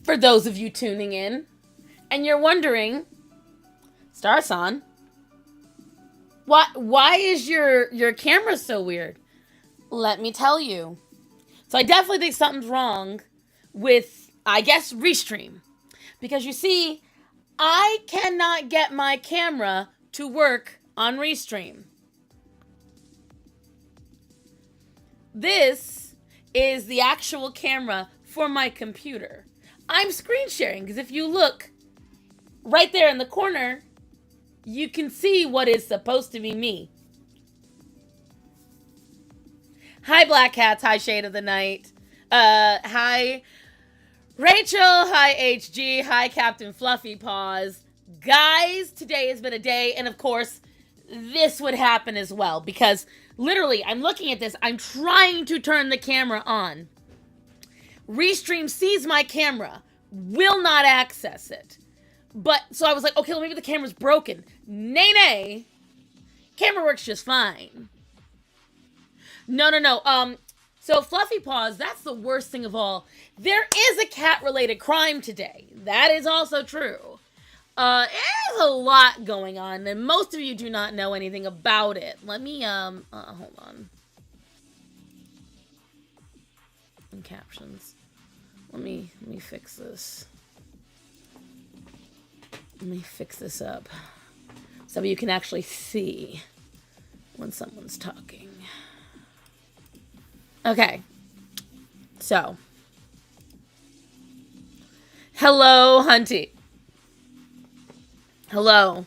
for those of you tuning in, and you're wondering, Starson, why is your camera so weird? Let me tell you. So I definitely think something's wrong with, I guess, Restream. Because you see, I cannot get my camera to work on Restream. This is the actual camera for my computer. I'm screen sharing because if you look right there in the corner, you can see what is supposed to be me. Hi, Black Cats. Hi, Shade of the Night. Hi, Rachel. Hi, HG. Hi, Captain Fluffy Paws. Guys, today has been a day, and of course, this would happen as well because literally, I'm looking at this. I'm trying to turn the camera on. Restream sees my camera, will not access it. But, so I was like, okay, well, maybe the camera's broken. Nay. Camera works just fine. No. So Fluffy Paws, that's the worst thing of all. There is a cat-related crime today. That is also true. There's a lot going on, and most of you do not know anything about it. Let me, hold on. In captions. Let me fix this. Let me fix this up so you can actually see when someone's talking. Okay. So. Hello, Hunty. Hello,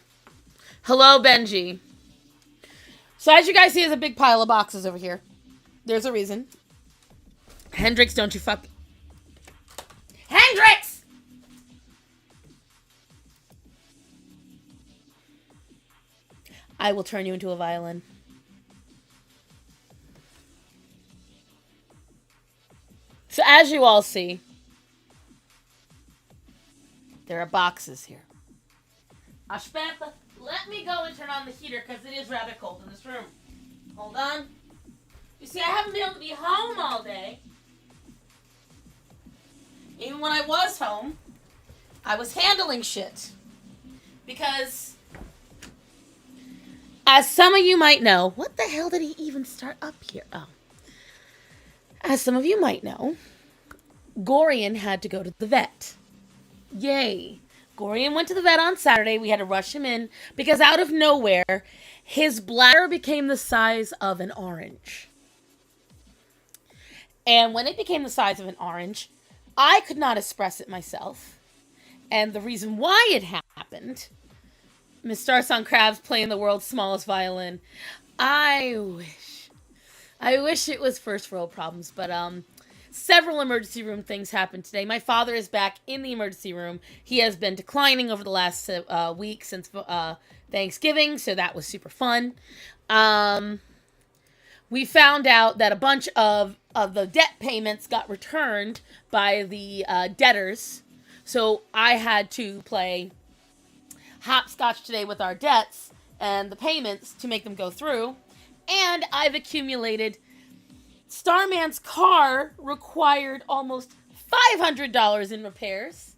Benji. So as you guys see, there's a big pile of boxes over here. There's a reason. Hendrix, don't you fuck... Hendrix! I will turn you into a violin. So as you all see, there are boxes here. Ashpanta, let me go and turn on the heater because it is rather cold in this room. Hold on. You see, I haven't been able to be home all day. Even when I was home, I was handling shit. Because, as some of you might know, what the hell did he even start up here? Oh. As some of you might know, Gorian had to go to the vet. Yay. Gorian went to the vet on Saturday. We had to rush him in because out of nowhere, his bladder became the size of an orange. And when it became the size of an orange, I could not express it myself. And the reason why it happened, Miss Starson Krabs playing the world's smallest violin. I wish it was first world problems, but several emergency room things happened today. My father is back in the emergency room. He has been declining over the last week since Thanksgiving, so that was super fun. We found out that a bunch of the debt payments got returned by the debtors, so I had to play hopscotch today with our debts and the payments to make them go through, and I've accumulated... Starman's car required almost $500 in repairs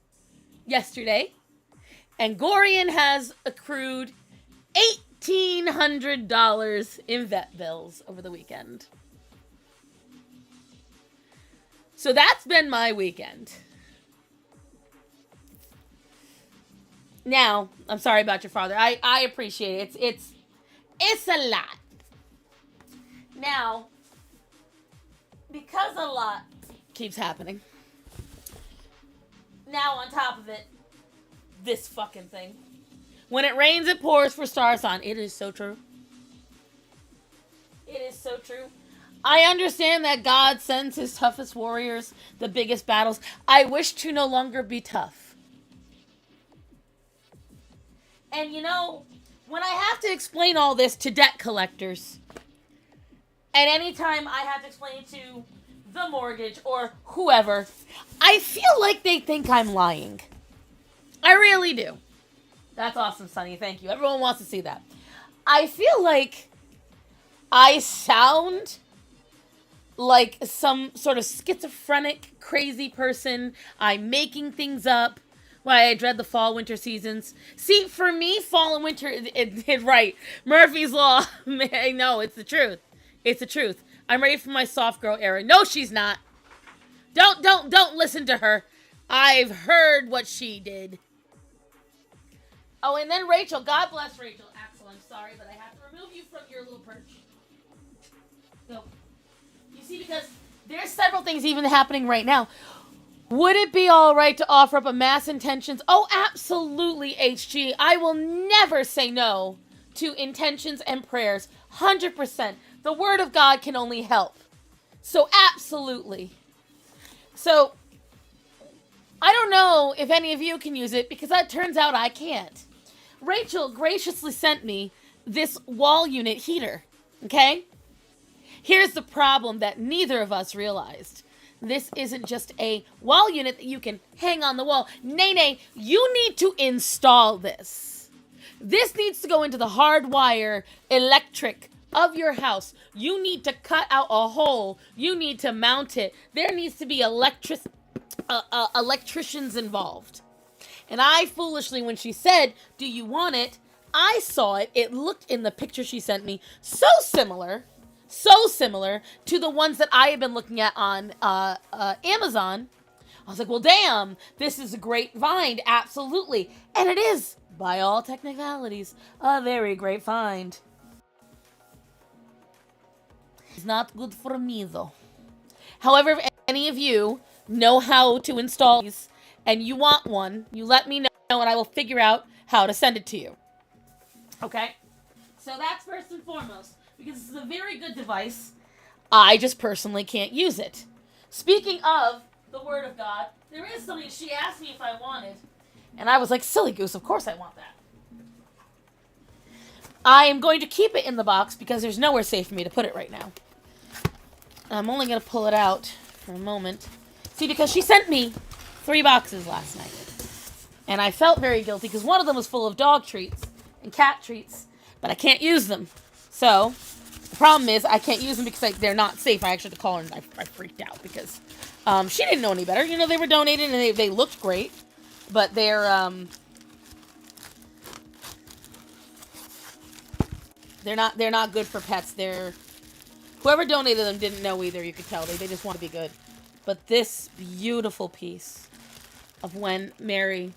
yesterday. And Gorian has accrued $1,800 in vet bills over the weekend. So that's been my weekend. Now, I'm sorry about your father. I appreciate it. It's a lot. Now... because a lot keeps happening. Now, on top of it, this fucking thing. When it rains, it pours for Starson. It is so true. It is so true. I understand that God sends his toughest warriors the biggest battles. I wish to no longer be tough. And you know, when I have to explain all this to debt collectors, and anytime I have to explain it to the mortgage or whoever, I feel like they think I'm lying. I really do. That's awesome, Sunny. Thank you. Everyone wants to see that. I feel like I sound like some sort of schizophrenic, crazy person. I'm making things up. Why I dread the fall, winter seasons. See, for me, fall and winter, right. Murphy's Law. No, it's the truth. It's the truth. I'm ready for my soft girl era. No, she's not. Don't listen to her. I've heard what she did. Oh, and then Rachel. God bless Rachel. Axel, I'm sorry, but I have to remove you from your little perch. Go. You see, because there's several things even happening right now. Would it be all right to offer up a mass intentions? Oh, absolutely, HG. I will never say no to intentions and prayers. 100%. The word of God can only help. So, absolutely. So, I don't know if any of you can use it because it turns out I can't. Rachel graciously sent me this wall unit heater. Okay? Here's the problem that neither of us realized. This isn't just a wall unit that you can hang on the wall. Nay, you need to install this. This needs to go into the hardwire electric of your house. You need to cut out a hole. You need to mount it. There needs to be electricians involved. And I foolishly, when she said, "Do you want it?" I saw it. It looked in the picture she sent me so similar to the ones that I have been looking at on Amazon. I was like, well, damn, this is a great find, absolutely. And it is, by all technicalities, a very great find. It's not good for me, though. However, if any of you know how to install these and you want one, you let me know and I will figure out how to send it to you. Okay? So that's first and foremost. Because this is a very good device. I just personally can't use it. Speaking of the Word of God, there is something she asked me if I wanted. And I was like, silly goose, of course I want that. I am going to keep it in the box because there's nowhere safe for me to put it right now. I'm only going to pull it out for a moment. See, because she sent me 3 boxes last night. And I felt very guilty because one of them was full of dog treats and cat treats. But I can't use them. So, the problem is I can't use them because they're not safe. I actually had to call her and I freaked out because she didn't know any better. You know, they were donated and they looked great. But they're not good for pets. Whoever donated them didn't know either, you could tell. They just want to be good. But this beautiful piece of when Mary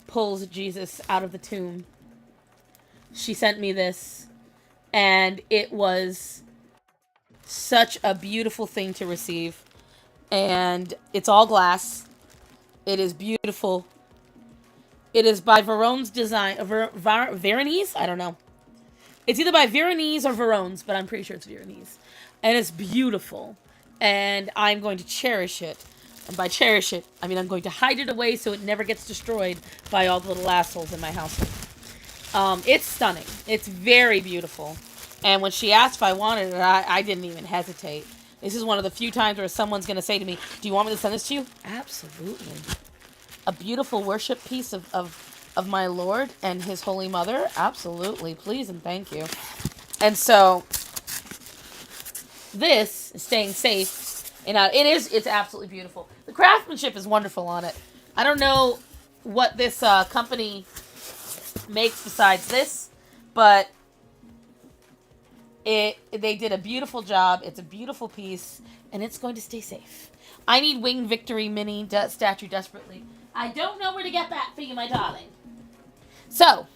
pulls Jesus out of the tomb. She sent me this. And it was such a beautiful thing to receive. And it's all glass. It is beautiful. It is by Verone's design. Veronese? I don't know. It's either by Veronese or Verone's, but I'm pretty sure it's Veronese. And it's beautiful. And I'm going to cherish it. And by cherish it, I mean I'm going to hide it away so it never gets destroyed by all the little assholes in my household. It's stunning. It's very beautiful. And when she asked if I wanted it, I didn't even hesitate. This is one of the few times where someone's going to say to me, do you want me to send this to you? Absolutely. A beautiful worship piece of my Lord and His Holy Mother? Absolutely. Please and thank you. And so, this is staying safe. And it's absolutely beautiful. The craftsmanship is wonderful on it. I don't know what this company makes besides this, but they did a beautiful job. It's a beautiful piece, and it's going to stay safe. I need Winged Victory mini statue desperately. I don't know where to get that for you, my darling. So,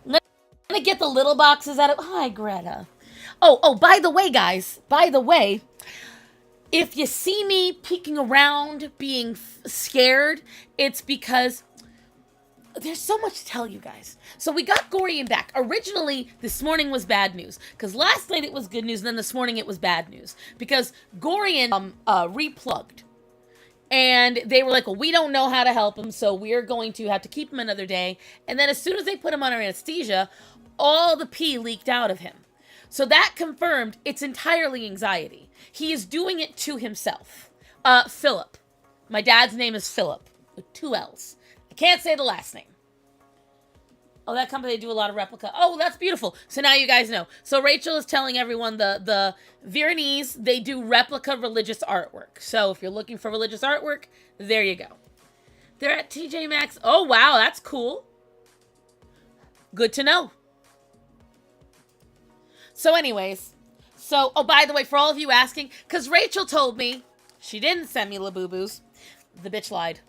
I'm gonna get the little boxes out of. Hi, Greta. Oh, by the way, guys. By the way, if you see me peeking around, being scared, it's because there's so much to tell you guys. So we got Gorian back. Originally, this morning was bad news. Because last night it was good news, and then this morning it was bad news. Because Gorian replugged. And they were like, well, we don't know how to help him, so we're going to have to keep him another day. And then as soon as they put him under anesthesia, all the pee leaked out of him. So that confirmed it's entirely anxiety. He is doing it to himself. Philip. My dad's name is Philip, with 2 L's. I can't say the last name. Oh, that company, they do a lot of replica. Oh, that's beautiful. So now you guys know. So Rachel is telling everyone the Viennese, they do replica religious artwork. So if you're looking for religious artwork, there you go. They're at TJ Maxx. Oh, wow, that's cool. Good to know. So anyways, oh, by the way, for all of you asking, because Rachel told me she didn't send me Labubus. The bitch lied.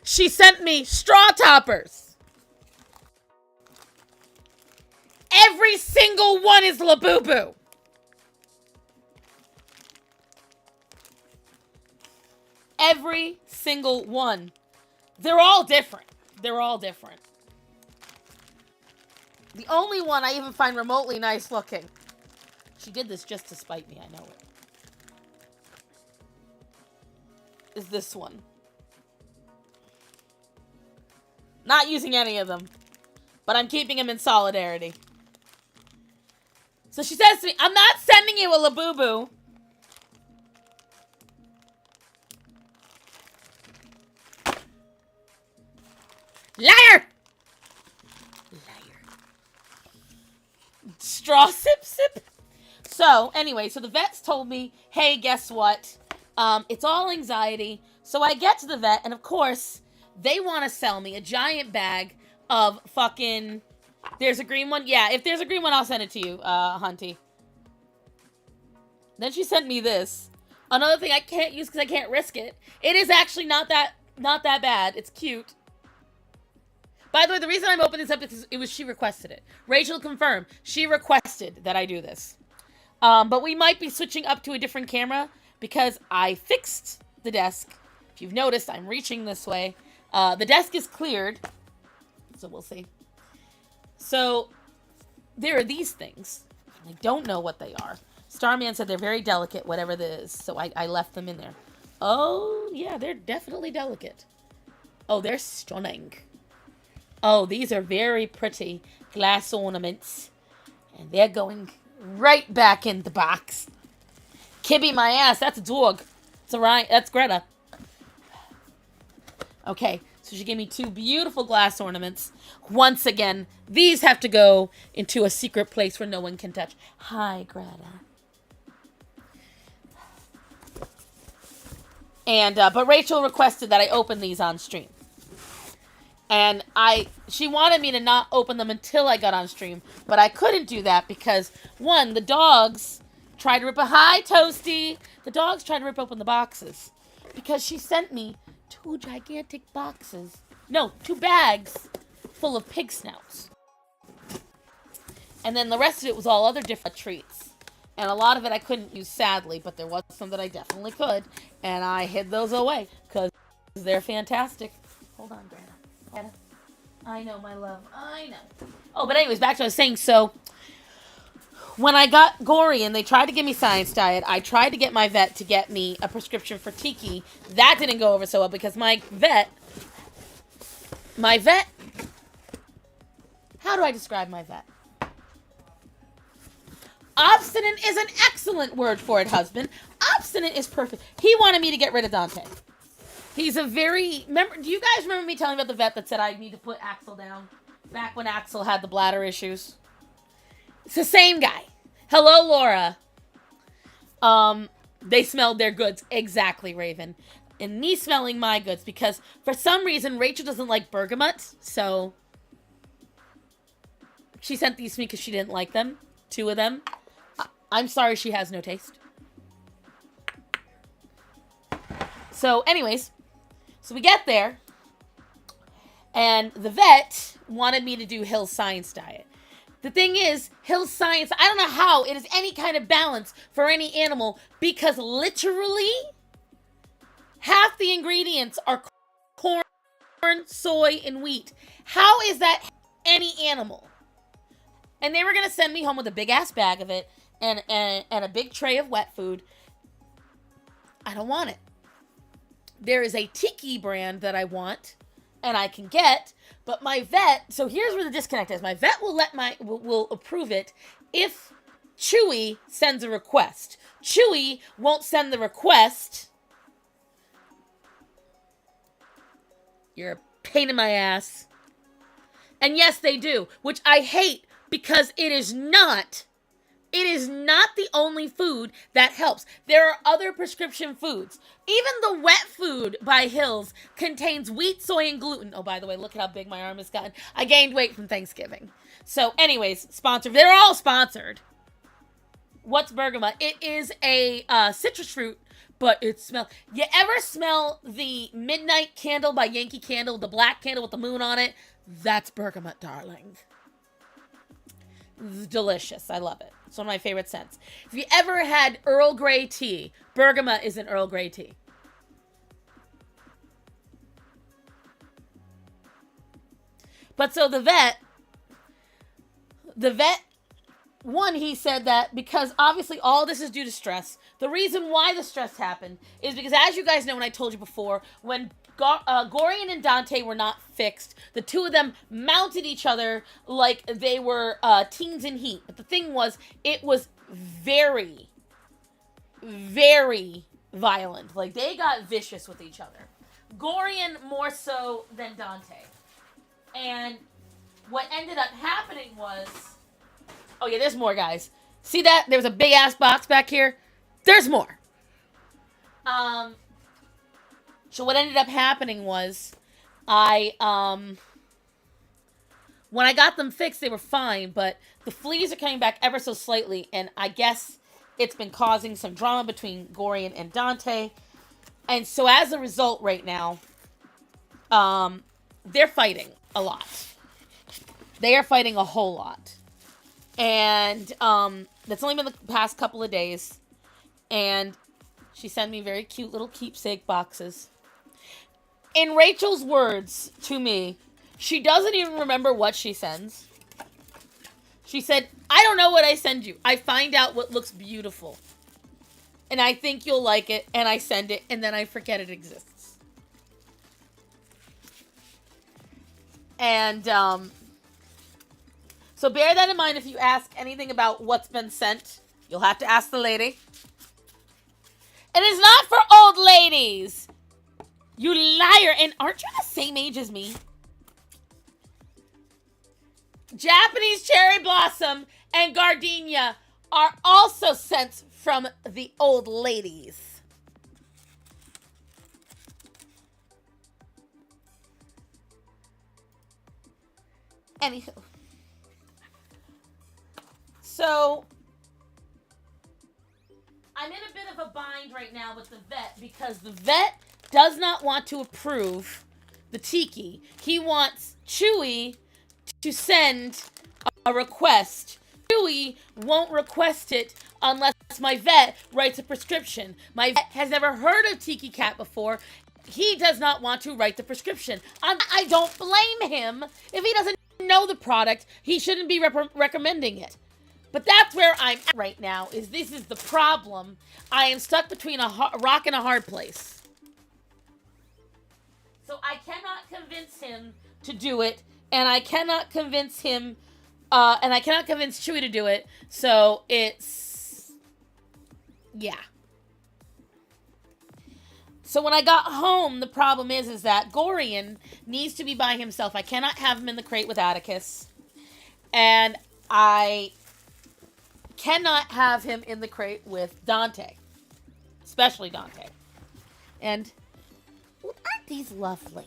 She sent me straw toppers. Every single one is Labubu. Every single one. They're all different. They're all different. The only one I even find remotely nice looking. She did this just to spite me, I know it. Is this one. Not using any of them. But I'm keeping them in solidarity. So she says to me, I'm not sending you a Labubu. Liar! Liar. Straw sip sip. So, anyway, so the vets told me, hey, guess what? It's all anxiety. So I get to the vet, and of course, they want to sell me a giant bag of fucking... There's a green one? Yeah, if there's a green one, I'll send it to you, Hunty. Then she sent me this. Another thing I can't use because I can't risk it. It is actually not that bad. It's cute. By the way, the reason I'm opening this up is because she requested it. Rachel confirmed. She requested that I do this. But we might be switching up to a different camera because I fixed the desk. If you've noticed, I'm reaching this way. The desk is cleared. So we'll see. So, there are these things. I don't know what they are. Starman said they're very delicate, whatever this is. So I left them in there. Oh, yeah, they're definitely delicate. Oh, they're stunning. Oh, these are very pretty glass ornaments. And they're going right back in the box. Kibby my ass, that's a dog. It's Orion, that's Greta. Okay, so she gave me 2 beautiful glass ornaments. Once again, these have to go into a secret place where no one can touch. Hi, Greta. And, but Rachel requested that I open these on stream. And she wanted me to not open them until I got on stream. But I couldn't do that because, one, the dogs tried to hi, Toasty. The dogs tried to rip open the boxes. Because she sent me 2 gigantic boxes. No, 2 bags full of pig snouts. And then the rest of it was all other different treats. And a lot of it I couldn't use, sadly, but there was some that I definitely could. And I hid those away because they're fantastic. Hold on, Greta. I know, my love. I know. Oh, but anyways, back to what I was saying. So, when I got gory and they tried to give me science diet, I tried to get my vet to get me a prescription for Tiki. That didn't go over so well because my vet, how do I describe my vet? Obstinate is an excellent word for it, husband. Obstinate is perfect. He wanted me to get rid of Dante. He's a very... do you guys remember me telling about the vet that said I need to put Axel down? Back when Axel had the bladder issues. It's the same guy. Hello, Laura. They smelled their goods. Exactly, Raven. And me smelling my goods because for some reason Rachel doesn't like bergamot. So she sent these to me because she didn't like them. 2 of them. I'm sorry she has no taste. So anyways... So we get there, and the vet wanted me to do Hill's Science diet. The thing is, Hill's Science, I don't know how it is any kind of balance for any animal, because literally, half the ingredients are corn, soy, and wheat. How is that any animal? And they were going to send me home with a big-ass bag of it, and a big tray of wet food. I don't want it. There is a Tiki brand that I want and I can get, but my vet, so here's where the disconnect is. My vet will approve it if Chewy sends a request. Chewy won't send the request. You're a pain in my ass. And yes, they do, which I hate because it is not the only food that helps. There are other prescription foods. Even the wet food by Hills contains wheat, soy, and gluten. Oh, by the way, look at how big my arm has gotten. I gained weight from Thanksgiving. So, anyways, sponsored. They're all sponsored. What's bergamot? It is a citrus fruit, but it smells. You ever smell the midnight candle by Yankee Candle, the black candle with the moon on it? That's bergamot, darling. It's delicious. I love it. It's one of my favorite scents. If you ever had Earl Grey tea, bergamot is an Earl Grey tea. But so the vet, one, he said that because obviously all this is due to stress. The reason why the stress happened is because, as you guys know, and I told you before, when Gorian and Dante were not fixed, the two of them mounted each other like they were teens in heat. But the thing was, it was very, very violent. Like, they got vicious with each other. Gorian more so than Dante. And what ended up happening was... Oh, yeah, there's more, guys. See that? There was a big-ass box back here. There's more. So what ended up happening was when I got them fixed, they were fine, but the fleas are coming back ever so slightly, and I guess it's been causing some drama between Gorian and Dante. And so as a result right now, they're fighting a lot. They are fighting a whole lot. And that's only been the past couple of days. And she sent me very cute little keepsake boxes. In Rachel's words to me, she doesn't even remember what she sends. She said, I don't know what I send you. I find out what looks beautiful. And I think you'll like it. And I send it. And then I forget it exists. And, so bear that in mind if you ask anything about what's been sent. You'll have to ask the lady. It is not for old ladies. You liar. And aren't you the same age as me? Japanese cherry blossom and gardenia are also sent from the old ladies. Anywho. So, I'm in a bit of a bind right now with the vet because the vet does not want to approve the tiki. He wants Chewy to send a request. Chewy won't request it unless my vet writes a prescription. My vet has never heard of Tiki Cat before. He does not want to write the prescription. I don't blame him. If he doesn't know the product, he shouldn't be recommending it. But that's where I'm at right now, is this is the problem. I am stuck between a rock and a hard place. So I cannot convince him to do it, and I cannot convince him, and I cannot convince Chewy to do it, so it's, yeah. So when I got home, the problem is that Gorian needs to be by himself. I cannot have him in the crate with Atticus, and I cannot have him in the crate with Dante. Especially Dante. And aren't these lovely?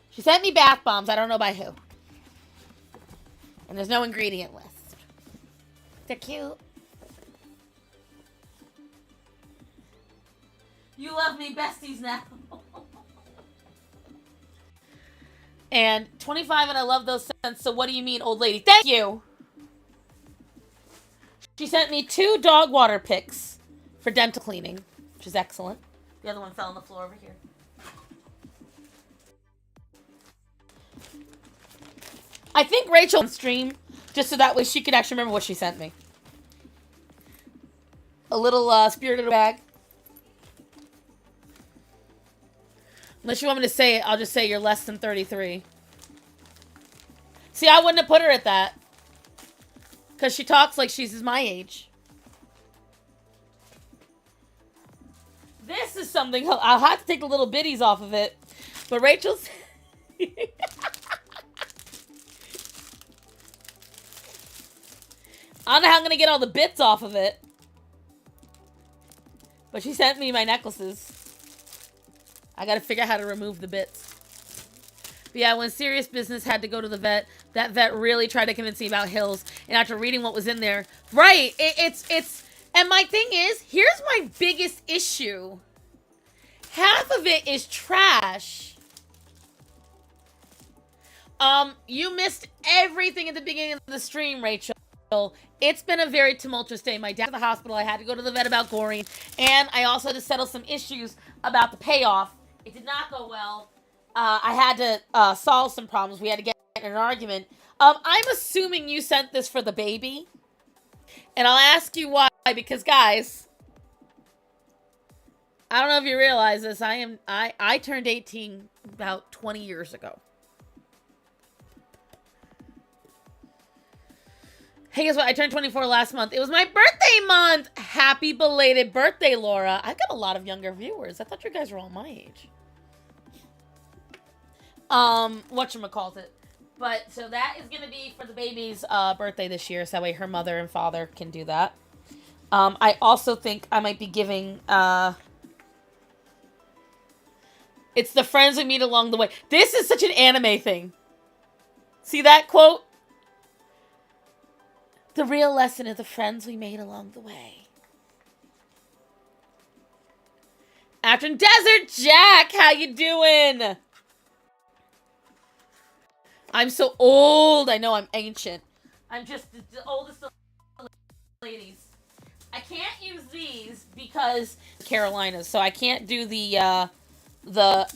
She sent me bath bombs. I don't know by who. And there's no ingredient list. They're cute. You love me besties now. And 25 and I love those scents. So what do you mean, old lady? Thank you. She sent me 2 dog water picks for dental cleaning, which is excellent. The other one fell on the floor over here. I think Rachel on stream, just so that way she could actually remember what she sent me. A little spirited bag. Unless you want me to say it, I'll just say you're less than 33. See, I wouldn't have put her at that. Because she talks like she's my age. This is something, I'll have to take the little bitties off of it. But Rachel's... I don't know how I'm gonna get all the bits off of it. But she sent me my necklaces. I gotta figure out how to remove the bits. But yeah, when serious business had to go to the vet, that vet really tried to convince me about Hills. And after reading what was in there, right, it's, and my thing is, here's my biggest issue. Half of it is trash. You missed everything at the beginning of the stream, Rachel. It's been a very tumultuous day. My dad's at the hospital. I had to go to the vet about Goring. And I also had to settle some issues about the payoff. It did not go well. I had to solve some problems. We had to get in an argument. I'm assuming you sent this for the baby. And I'll ask you why. Because, guys, I don't know if you realize this. I turned 18 about 20 years ago. Hey, guess what? I turned 24 last month. It was my birthday month. Happy belated birthday, Laura. I've got a lot of younger viewers. I thought you guys were all my age. Whatchamacallit. But, so that is going to be for the baby's birthday this year. So that way her mother and father can do that. I also think I might be giving, it's the friends we meet along the way. This is such an anime thing. See that quote? The real lesson is the friends we made along the way. After Desert Jack, how you doing? I'm so old. I know I'm ancient. I'm just the oldest of the ladies. I can't use these because Carolinas, so I can't do the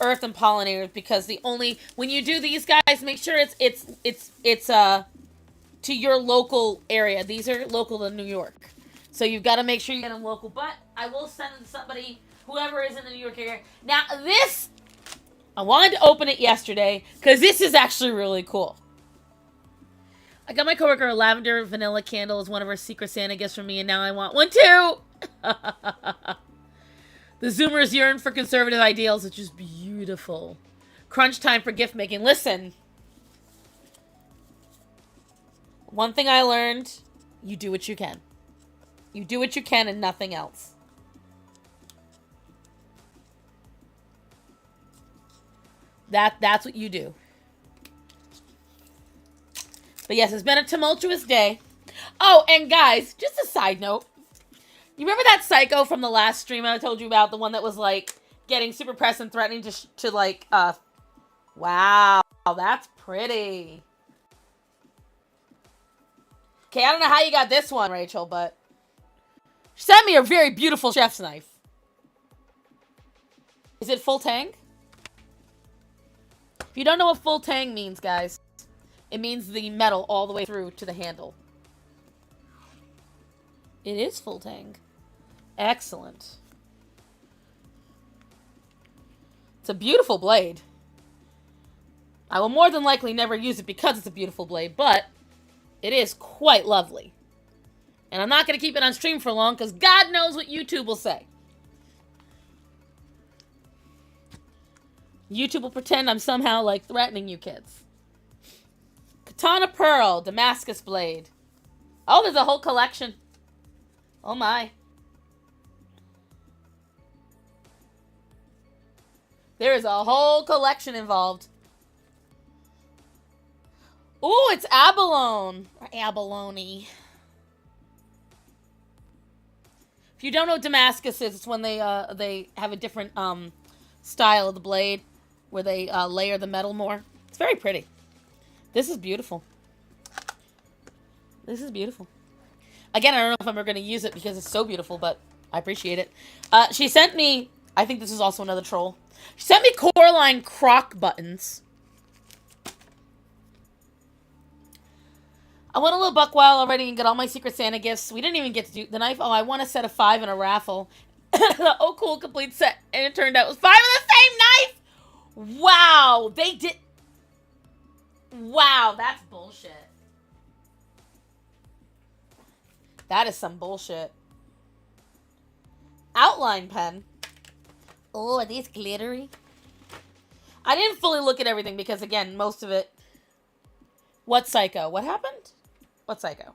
earth and pollinators because the only when you do these guys, make sure it's to your local area. These are local to New York. So you've got to make sure you get them local. But I will send somebody, whoever is in the New York area. Now, this, I wanted to open it yesterday because this is actually really cool. I got my coworker a lavender vanilla candle as one of her Secret Santa gifts from me, and now I want one too. The Zoomers yearn for conservative ideals, which is beautiful. Crunch time for gift making. Listen. One thing I learned, you do what you can. You do what you can and nothing else. That's what you do. But yes, it's been a tumultuous day. Oh, and guys, just a side note. You remember that psycho from the last stream I told you about? The one that was like getting super pressed and threatening to like, wow, that's pretty. Okay, I don't know how you got this one, Rachel, but she sent me a very beautiful chef's knife. Is it full tang? If you don't know what full tang means, guys, it means the metal all the way through to the handle. It is full tang. Excellent. It's a beautiful blade. I will more than likely never use it because it's a beautiful blade, but it is quite lovely. And I'm not going to keep it on stream for long because God knows what YouTube will say. YouTube will pretend I'm somehow, like, threatening you kids. Katana Pearl, Damascus Blade. Oh, there's a whole collection. Oh, my. There is a whole collection involved. Ooh, it's abalone. Or abalone. If you don't know what Damascus is, it's when they have a different style of the blade where they layer the metal more. It's very pretty. This is beautiful. This is beautiful. Again, I don't know if I'm ever going to use it because it's so beautiful, but I appreciate it. She sent me, I think this is also another troll. She sent me Coraline croc buttons. I went a little buck wild already and got all my Secret Santa gifts. We didn't even get to do the knife. Oh, I won a set of 5 in a raffle. Oh, cool, complete set. And it turned out it was 5 of the same knife. Wow, they did. Wow, that's bullshit. That is some bullshit. Outline pen. Oh, are these glittery? I didn't fully look at everything because, again, most of it. What psycho? What happened? What psycho?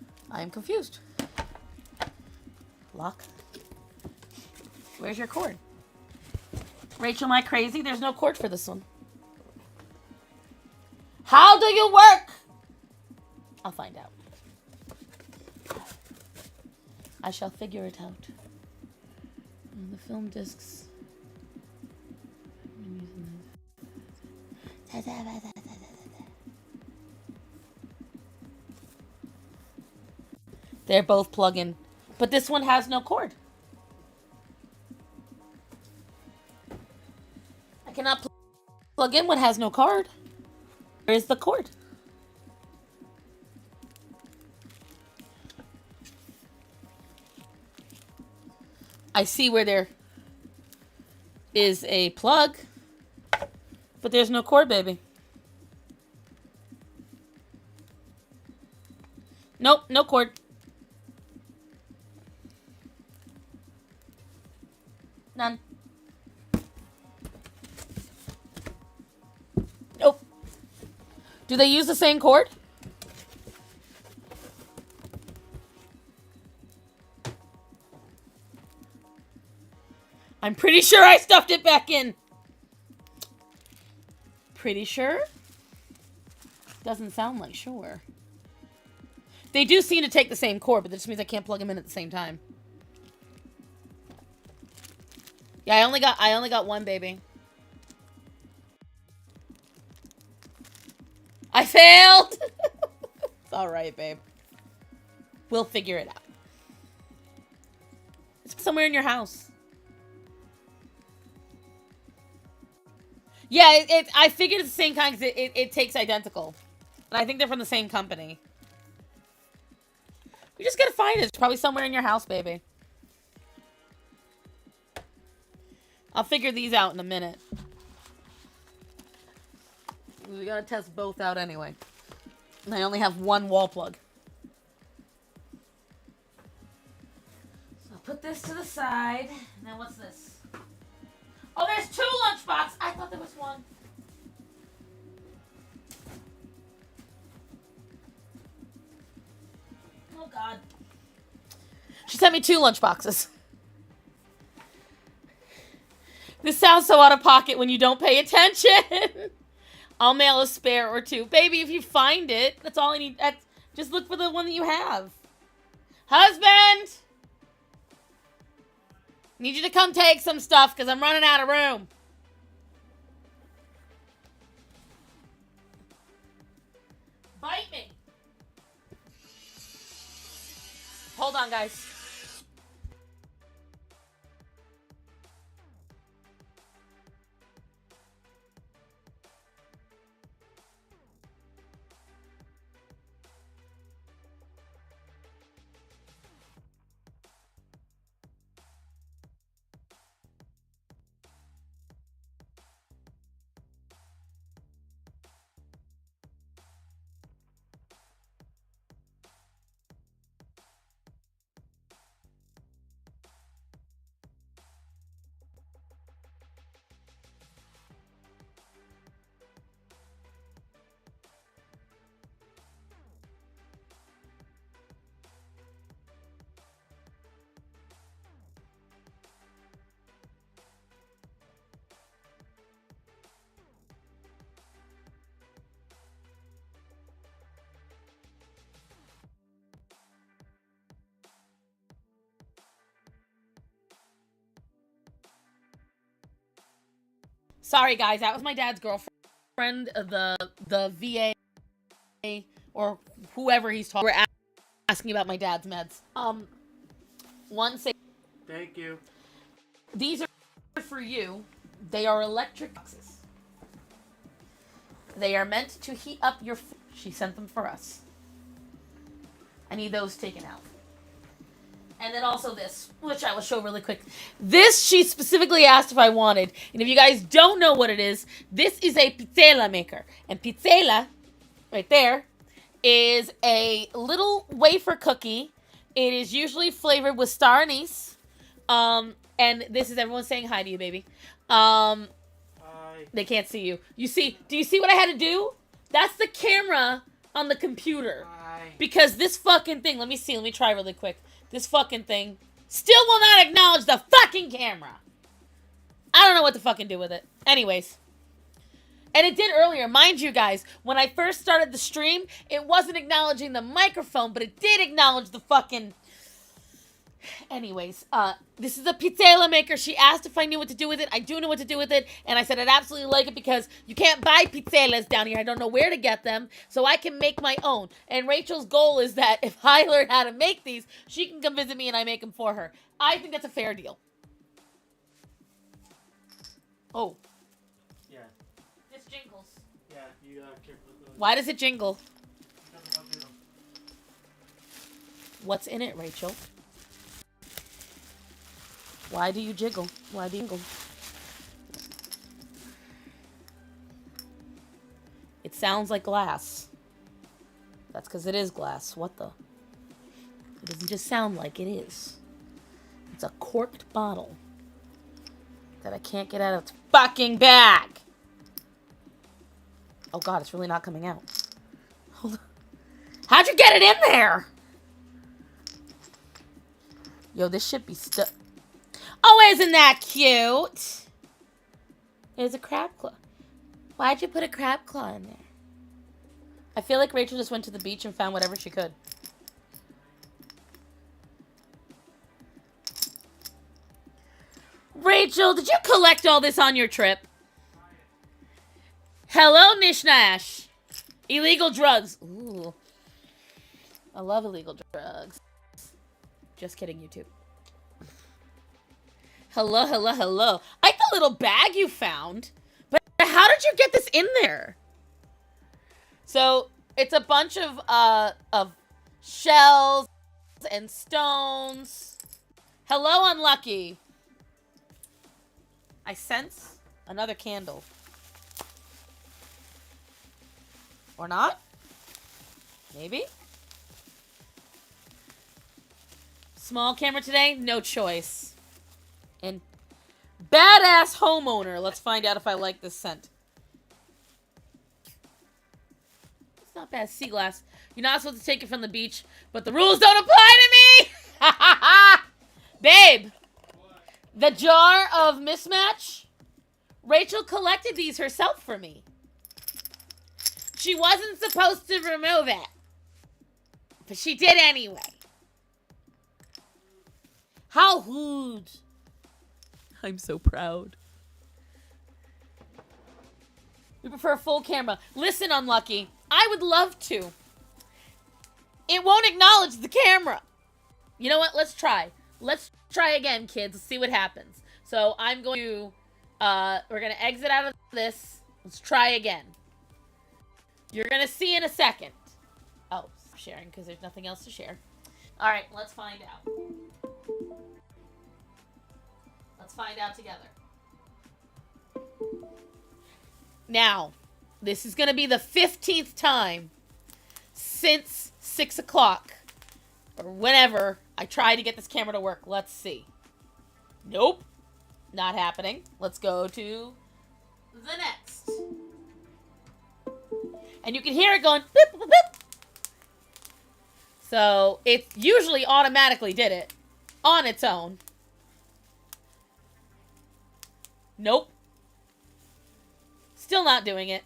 I am confused. Lock. Where's your cord? Rachel, am I crazy? There's no cord for this one. How do you work? I'll find out. I shall figure it out. And the film discs. They're both plug-in, but this one has no cord. I cannot plug in what has no cord. Where is the cord? I see where there is a plug, but there's no cord, baby. Nope, no cord. None. Nope. Do they use the same cord? I'm pretty sure I stuffed it back in. Pretty sure? Doesn't sound like sure. They do seem to take the same cord, but that just means I can't plug them in at the same time. Yeah, I only got one, baby. I failed! It's alright, babe. We'll figure it out. It's somewhere in your house. Yeah, I figured it's the same kind because it takes identical. And I think they're from the same company. We just gotta find it. It's probably somewhere in your house, baby. I'll figure these out in a minute. We gotta test both out anyway. And I only have one wall plug. So I'll put this to the side. And then what's this? Oh, there's 2 lunchboxes. I thought there was one. Oh, God. She sent me 2 lunchboxes. This sounds so out of pocket when you don't pay attention. I'll mail a spare or 2. Baby, if you find it, that's all I need. Just look for the one that you have. Husband! Need you to come take some stuff because I'm running out of room. Bite me. Hold on, guys. Sorry, guys. That was my dad's girlfriend, the VA or whoever he's talking. We're asking about my dad's meds. One second. Thank you. These are for you. They are electric boxes. They are meant to heat up your food. She sent them for us. I need those taken out. And then also this, which I will show really quick. This she specifically asked if I wanted. And if you guys don't know what it is, this is a pizzella maker. And pizzella, right there, is a little wafer cookie. It is usually flavored with star anise. And this is everyone saying hi to you, baby. Hi. They can't see you. Do you see what I had to do? That's the camera on the computer. Hi. Because this fucking thing, let me try really quick. This fucking thing still will not acknowledge the fucking camera. I don't know what to fucking do with it. Anyways. And it did earlier. Mind you guys, when I first started the stream, it wasn't acknowledging the microphone, but it did acknowledge the fucking... Anyways, this is a pizzella maker. She asked if I knew what to do with it. I do know what to do with it. And I said I'd absolutely like it because you can't buy pizzellas down here. I don't know where to get them. So I can make my own. And Rachel's goal is that if I learn how to make these, she can come visit me and I make them for her. I think that's a fair deal. Oh. Yeah. This jingles. Yeah, you gotta careful. Why does it jingle? What's in it, Rachel? Why do you jiggle? Why do you jingle? It sounds like glass. That's because it is glass. What the? It doesn't just sound like it is. It's a corked bottle that I can't get out of its fucking bag. Oh god, it's really not coming out. Hold on. How'd you get it in there? Yo, this should be stuck. Oh, isn't that cute? There's a crab claw. Why'd you put a crab claw in there? I feel like Rachel just went to the beach and found whatever she could. Rachel, did you collect all this on your trip? Hello, Nishnash. Illegal drugs. Ooh. I love illegal drugs. Just kidding, YouTube. Hello, hello, hello. I like the little bag you found. But how did you get this in there? So, it's a bunch of shells and stones. Hello, Unlucky. I sense another candle. Or not? Maybe? Small camera today? No choice. And badass homeowner. Let's find out if I like this scent. It's not bad. Sea glass. You're not supposed to take it from the beach, but the rules don't apply to me! Ha ha ha! Babe! What? The jar of mismatch? Rachel collected these herself for me. She wasn't supposed to remove it. But she did anyway. How huge. I'm so proud. We prefer full camera. Listen, Unlucky. I would love to. It won't acknowledge the camera. You know what? Let's try. Let's try again, kids. Let's see what happens. So I'm going to... we're going to exit out of this. Let's try again. You're going to see in a second. Oh, stop sharing because there's nothing else to share. All right, let's find out. Let's find out together. Now, this is going to be the 15th time since 6 o'clock or whenever I try to get this camera to work. Let's see. Nope. Not happening. Let's go to the next. And you can hear it going boop, boop, boop. So it usually automatically did it on its own. Nope. Still not doing it.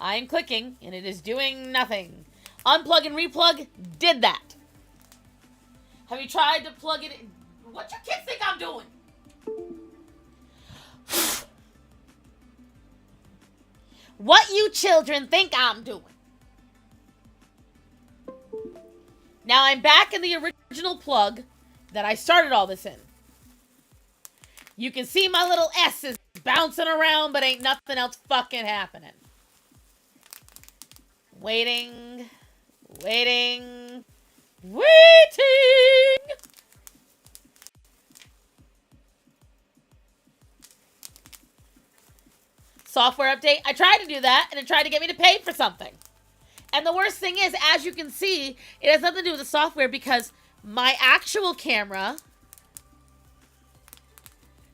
I am clicking, and it is doing nothing. Unplug and replug did that. Have you tried to plug it in? What you kids think I'm doing? What you children think I'm doing? Now I'm back in the original plug that I started all this in. You can see my little S's bouncing around, but ain't nothing else fucking happening. Waiting. Waiting. Waiting! Software update. I tried to do that, and it tried to get me to pay for something. And the worst thing is, as you can see, it has nothing to do with the software because my actual camera...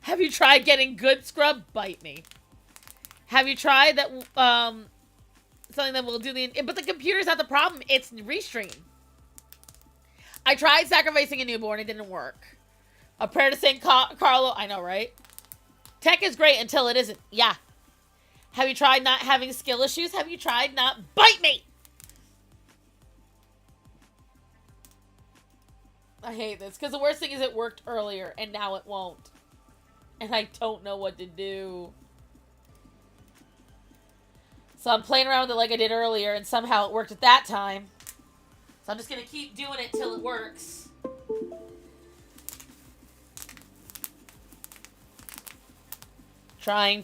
Have you tried getting good scrub? Bite me. Have you tried that, something that will do but the computer's not the problem. It's Restream. I tried sacrificing a newborn. It didn't work. A prayer to St. Carlo. I know, right? Tech is great until it isn't. Yeah. Have you tried not having skill issues? Have you tried not... Bite me! I hate this. Because the worst thing is it worked earlier, and now it won't. And I don't know what to do. So I'm playing around with it like I did earlier, and somehow it worked at that time. So I'm just going to keep doing it till it works. Trying.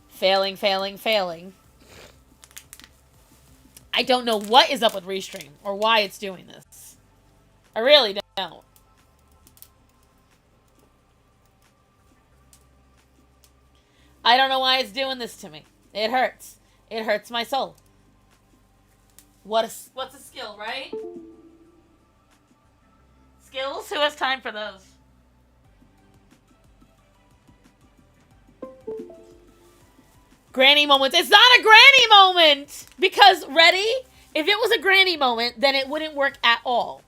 Failing. I don't know what is up with Restream or why it's doing this. I really don't. I don't know why it's doing this to me. It hurts. It hurts my soul. What's a skill, right? Skills? Who has time for those? Granny moments. It's not a granny moment! Because, ready? If it was a granny moment, then it wouldn't work at all.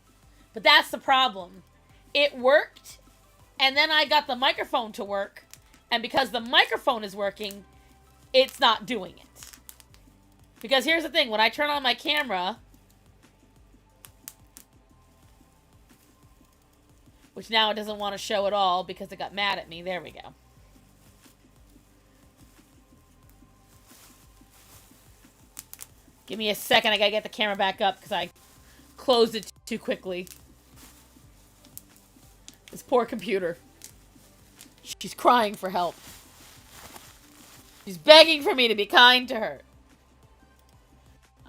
But that's the problem. It worked, and then I got the microphone to work, and because the microphone is working, it's not doing it. Because here's the thing. When I turn on my camera, which now it doesn't want to show at all because it got mad at me. There we go. Give me a second. I gotta get the camera back up because I closed it too quickly. This poor computer. She's crying for help. She's begging for me to be kind to her.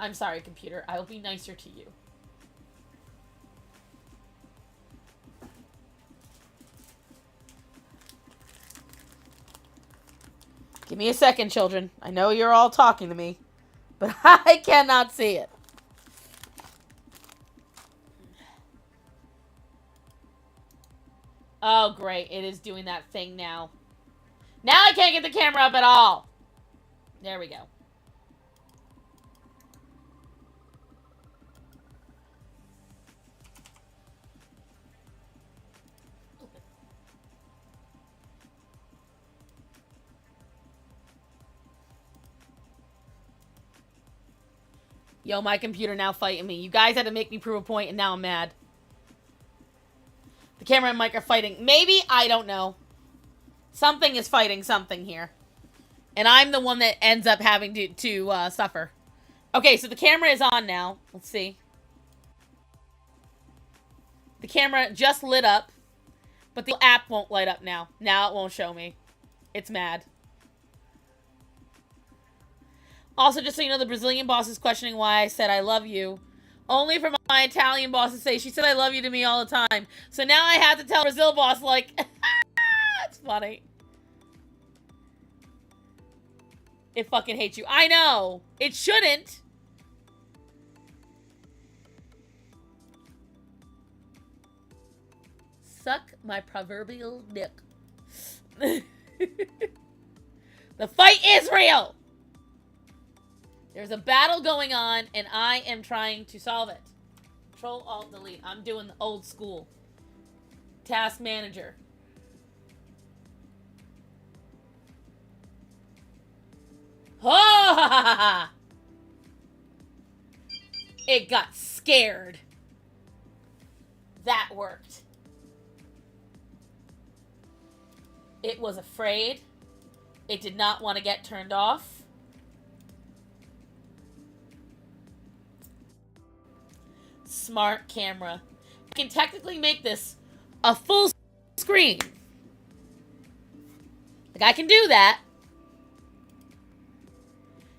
I'm sorry, computer. I will be nicer to you. Give me a second, children. I know you're all talking to me, but I cannot see it. Oh, great. It is doing that thing now. Now I can't get the camera up at all. There we go. Yo, my computer now fighting me. You guys had to make me prove a point, and now I'm mad. The camera and mic are fighting. Maybe? I don't know. Something is fighting something here. And I'm the one that ends up having to suffer. Okay, so the camera is on now. Let's see. The camera just lit up. But the app won't light up now. Now it won't show me. It's mad. Also, just so you know, the Brazilian boss is questioning why I said I love you. Only for my Italian boss to say, she said I love you to me all the time. So now I have to tell Brazil boss, like, it's funny. It fucking hates you. I know. It shouldn't. Suck my proverbial dick. The fight is real. There's a battle going on, and I am trying to solve it. Control, Alt, Delete. I'm doing the old school. Task Manager. Oh! It got scared. That worked. It was afraid. It did not want to get turned off. Smart camera. I can technically make this a full screen. Like, I can do that.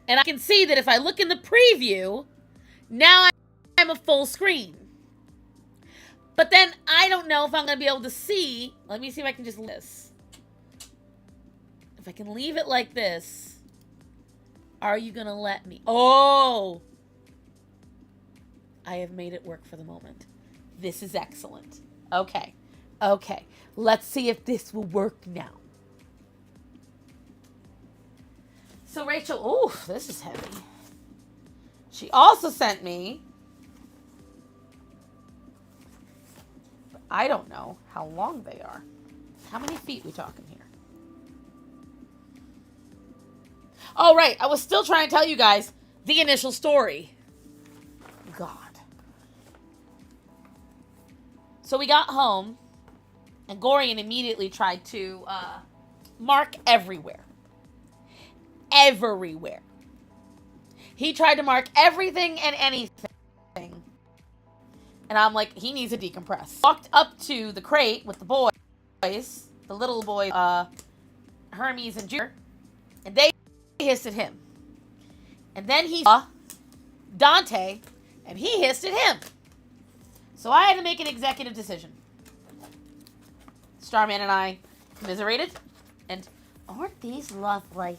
And I can see that if I look in the preview, now I'm a full screen. But then I don't know if I'm going to be able to see. Let me see if I can just leave this. If I can leave it like this, are you going to let me? Oh! I have made it work for the moment. This is excellent. Okay. Okay. Let's see if this will work now. So Rachel, ooh, this is heavy. She also sent me, but I don't know how long they are. How many feet we talking here? Oh, right. I was still trying to tell you guys the initial story. God. So we got home, and Gorian immediately tried to mark everywhere. Everywhere. He tried to mark everything and anything. And I'm like, he needs to decompress. Walked up to the crate with the boys, the little boy, Hermes and Junior, and they hissed at him. And then he saw Dante, and he hissed at him. So I had to make an executive decision. Starman and I commiserated, and aren't these lovely?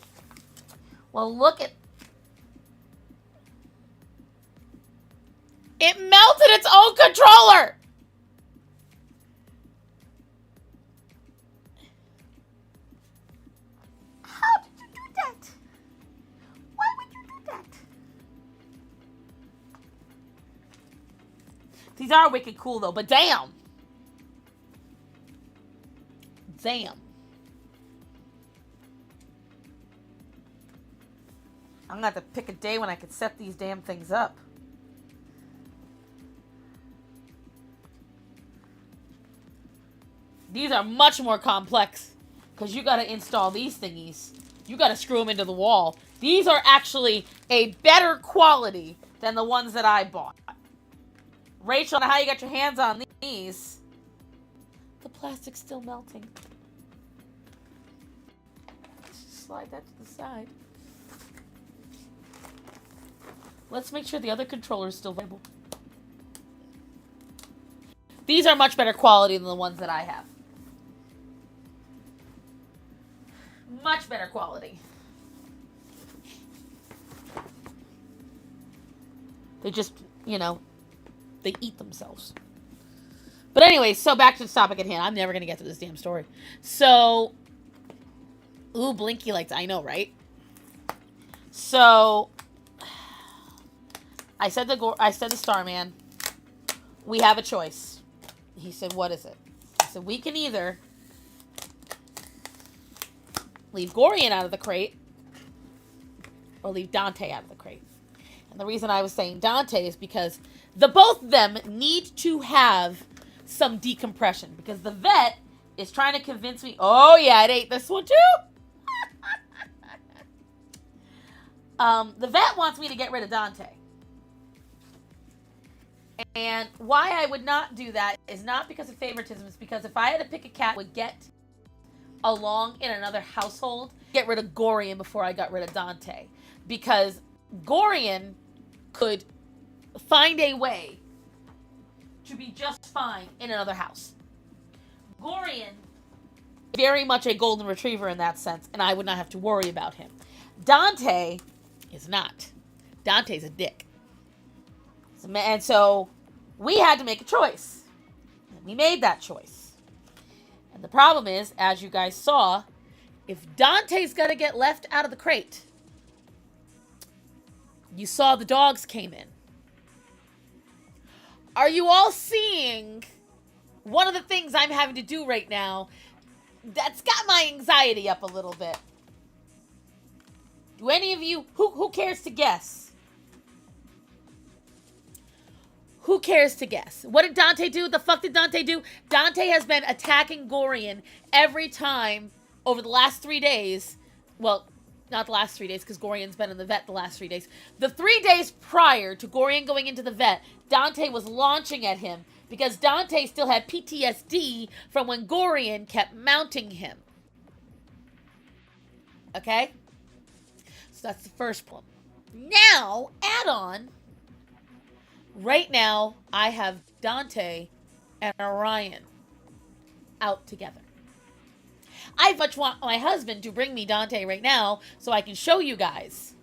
Well, look at... It melted its own controller! How did you do that? Why would you do that? These are wicked cool, though, but damn. Damn. I'm gonna have to pick a day when I can set these damn things up. These are much more complex because you gotta install these thingies. You gotta screw them into the wall. These are actually a better quality than the ones that I bought. Rachel, how you got your hands on these? The plastic's still melting. Just slide that to the side. Let's make sure the other controller is still viable. These are much better quality than the ones that I have. Much better quality. They just, you know, they eat themselves. But anyway, so back to the topic at hand. I'm never going to get to this damn story. So, ooh, blinky lights. I know, right? So, I said to Starman, we have a choice. He said, what is it? I said, we can either leave Gorian out of the crate or leave Dante out of the crate. And the reason I was saying Dante is because the both of them need to have some decompression, because the vet is trying to convince me, oh yeah, it ate this one too. The vet wants me to get rid of Dante. And why I would not do that is not because of favoritism. It's because if I had to pick a cat would get along in another household, get rid of Gorian before I got rid of Dante. Because Gorian could find a way to be just fine in another house. Gorian, very much a golden retriever in that sense, and I would not have to worry about him. Dante is not. Dante's a dick. And so we had to make a choice. And we made that choice. And the problem is, as you guys saw, if Dante's got to get left out of the crate, you saw the dogs came in. Are you all seeing one of the things I'm having to do right now that's got my anxiety up a little bit? Do any of you, who cares to guess? Who cares to guess? What did Dante do? The fuck did Dante do? Dante has been attacking Gorian every time over the last 3 days. Well, not the last 3 days, because Gorian's been in the vet the last 3 days. The 3 days prior to Gorian going into the vet, Dante was launching at him because Dante still had PTSD from when Gorian kept mounting him. Okay? So that's the first problem. Now, add on, right now, I have Dante and Orion out together. I much want my husband to bring me Dante right now so I can show you guys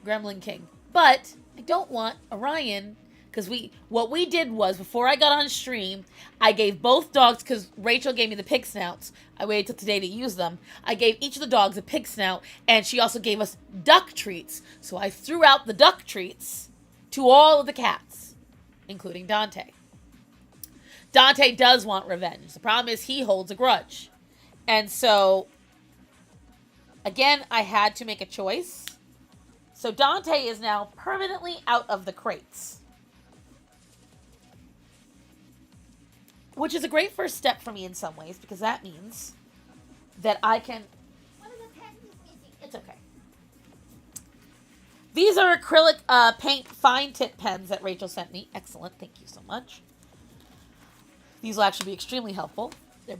Gremlin King. But I don't want Orion Because what we did was, before I got on stream, I gave both dogs, because Rachel gave me the pig snouts. I waited till today to use them. I gave each of the dogs a pig snout, and she also gave us duck treats. So I threw out the duck treats to all of the cats, including Dante. Dante does want revenge. The problem is he holds a grudge. And so, again, I had to make a choice. So Dante is now permanently out of the crates. Which is a great first step for me in some ways, because that means that I can... One of the pens is missing. It's okay. These are acrylic paint fine tip pens that Rachel sent me. Excellent. Thank you so much. These will actually be extremely helpful. They're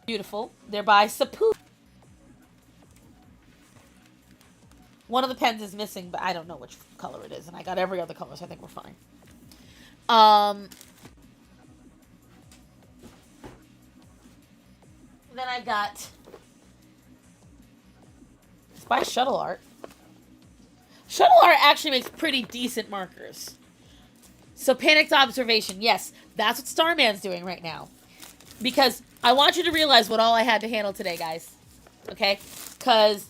beautiful. They're by Sapu. One of the pens is missing, but I don't know which color it is. And I got every other color, so I think we're fine. Then I got... It's by Shuttle Art. Shuttle Art actually makes pretty decent markers. So Panicked Observation. Yes, that's what Starman's doing right now. Because I want you to realize what all I had to handle today, guys. Okay? Because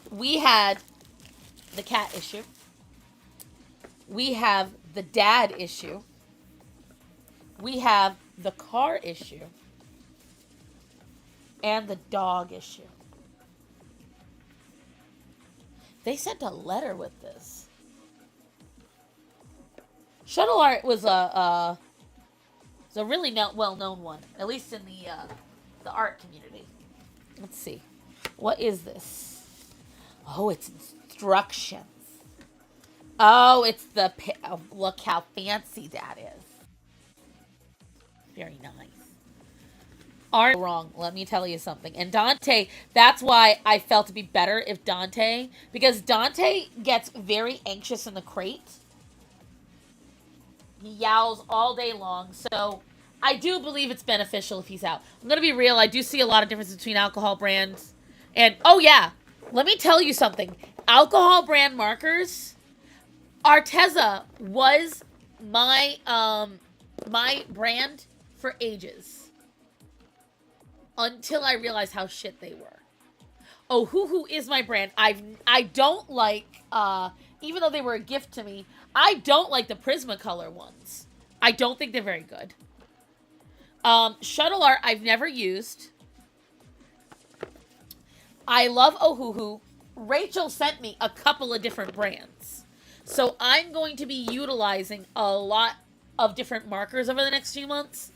we had the cat issue. We have the dad issue. We have the car issue. And the dog issue. They sent a letter with this. Shuttle Art was a really well-known one, at least in the art community. Let's see. What is this? Oh, it's instructions. Oh, it's the... Oh, look how fancy that is. Very nice. Aren't wrong, let me tell you something. And Dante, that's why I felt it'd be better if Dante... Because Dante gets very anxious in the crate. He yowls all day long, so I do believe it's beneficial if he's out. I'm going to be real, I do see a lot of difference between alcohol brands. And, oh yeah, let me tell you something. Alcohol brand markers, Arteza was my brand for ages. Until I realized how shit they were. Oh, Hoo is my brand. I don't like, even though they were a gift to me, I don't like the Prismacolor ones. I don't think they're very good. Shuttle Art I've never used. I love Ohuhu. Rachel sent me a couple of different brands. So I'm going to be utilizing a lot of different markers over the next few months.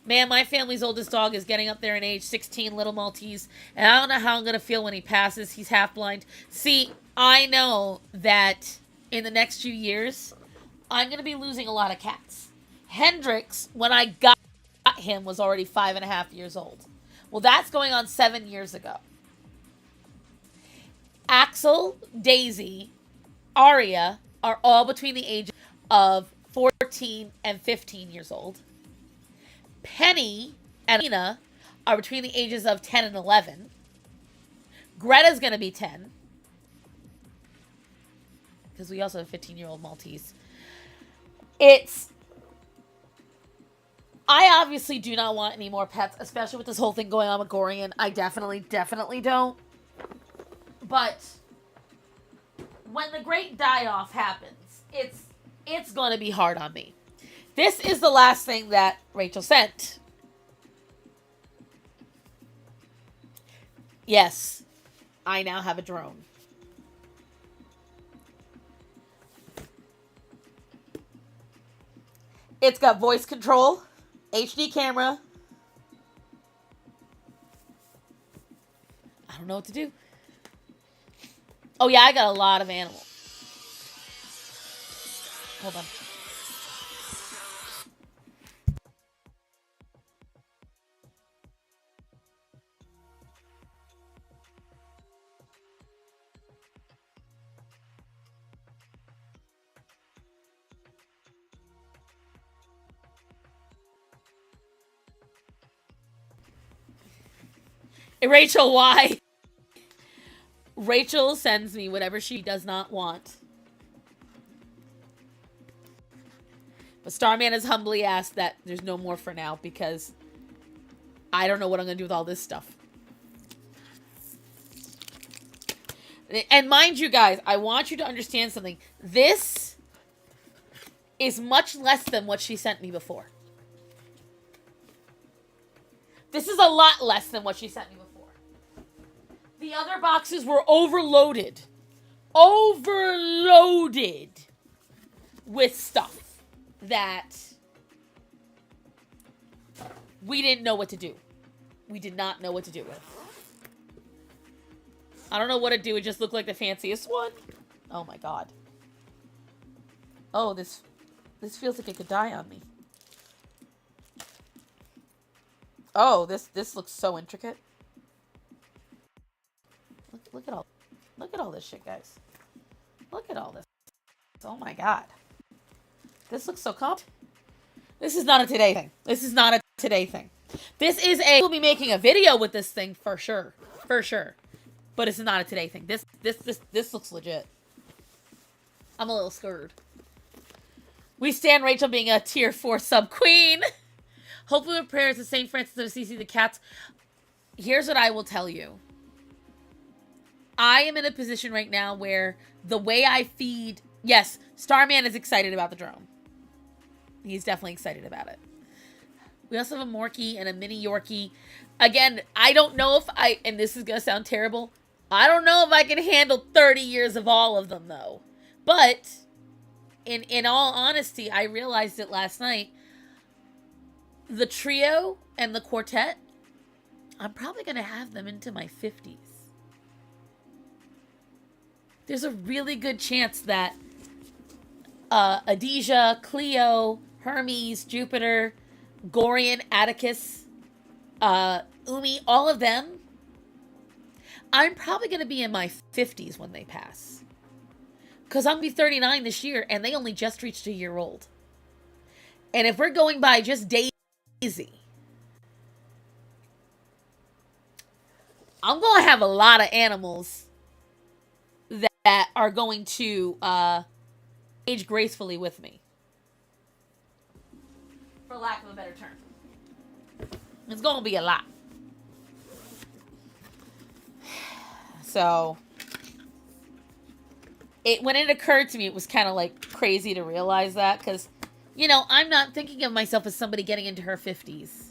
Man, my family's oldest dog is getting up there in age, 16, little Maltese. And I don't know how I'm going to feel when he passes. He's half blind. See, I know that in the next few years, I'm going to be losing a lot of cats. Hendrix, when I got him, was already 5.5 years old. Well, that's going on 7 years ago. Axel, Daisy, Aria are all between the ages of 14 and 15 years old. Penny and Lena are between the ages of 10 and 11. Greta's going to be 10. Because we also have a 15-year-old Maltese. I obviously do not want any more pets, especially with this whole thing going on with Gorian. I definitely don't. But when the great die-off happens, it's going to be hard on me. This is the last thing that Rachel sent. Yes, I now have a drone. It's got voice control, HD camera. I don't know what to do. Oh yeah, I got a lot of animals. Hold on. Rachel, why? Rachel sends me whatever she does not want. But Starman has humbly asked that there's no more for now because I don't know what I'm going to do with all this stuff. And mind you guys, I want you to understand something. This is much less than what she sent me before. This is a lot less than what she sent me before. The other boxes were overloaded. Overloaded with stuff that we didn't know what to do. We did not know what to do with. I don't know what to do. It just looked like the fanciest one. Oh my god. Oh, this feels like it could die on me. Oh, this looks so intricate. Look at all this shit, guys. Look at all this. Oh my god. This looks so complicated. This is not a today thing. This is not a today thing. This is a we'll be making a video with this thing for sure. For sure. But it's not a today thing. This looks legit. I'm a little scared. We stand Rachel being a tier 4 sub queen. Hopefully with prayers to St. Francis of Assisi the cats. Here's what I will tell you. I am in a position right now where the way I feed... Yes, Starman is excited about the drone. He's definitely excited about it. We also have a Morkie and a mini Yorkie. Again, I don't know if I... And this is going to sound terrible. I don't know if I can handle 30 years of all of them, though. But, in all honesty, I realized it last night. The trio and the quartet, I'm probably going to have them into my 50s. There's a really good chance that Adesia, Cleo, Hermes, Jupiter, Gorian, Atticus, Umi, all of them, I'm probably going to be in my 50s when they pass. Because I'm going to be 39 this year, and they only just reached a year old. And if we're going by just Daisy, I'm going to have a lot of animals that are going to age gracefully with me. For lack of a better term. It's going to be a lot. So, when it occurred to me, it was kind of like crazy to realize that. Because, you know, I'm not thinking of myself as somebody getting into her 50s.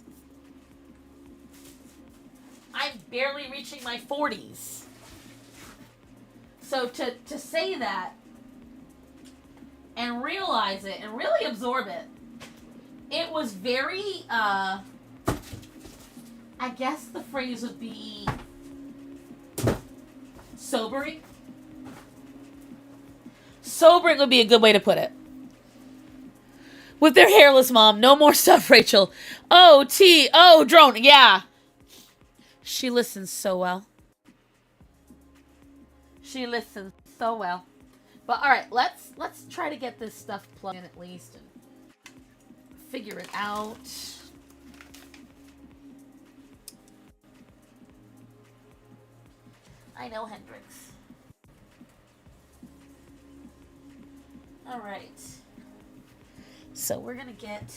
I'm barely reaching my 40s. So to say that and realize it and really absorb it, it was very, I guess the phrase would be sobering. Sobering would be a good way to put it. With their hairless mom, no more stuff, Rachel. Oh, drone, yeah. She listens so well. She listens so well. But all right, let's try to get this stuff plugged in at least and figure it out. I know Hendrix. All right. So we're gonna get.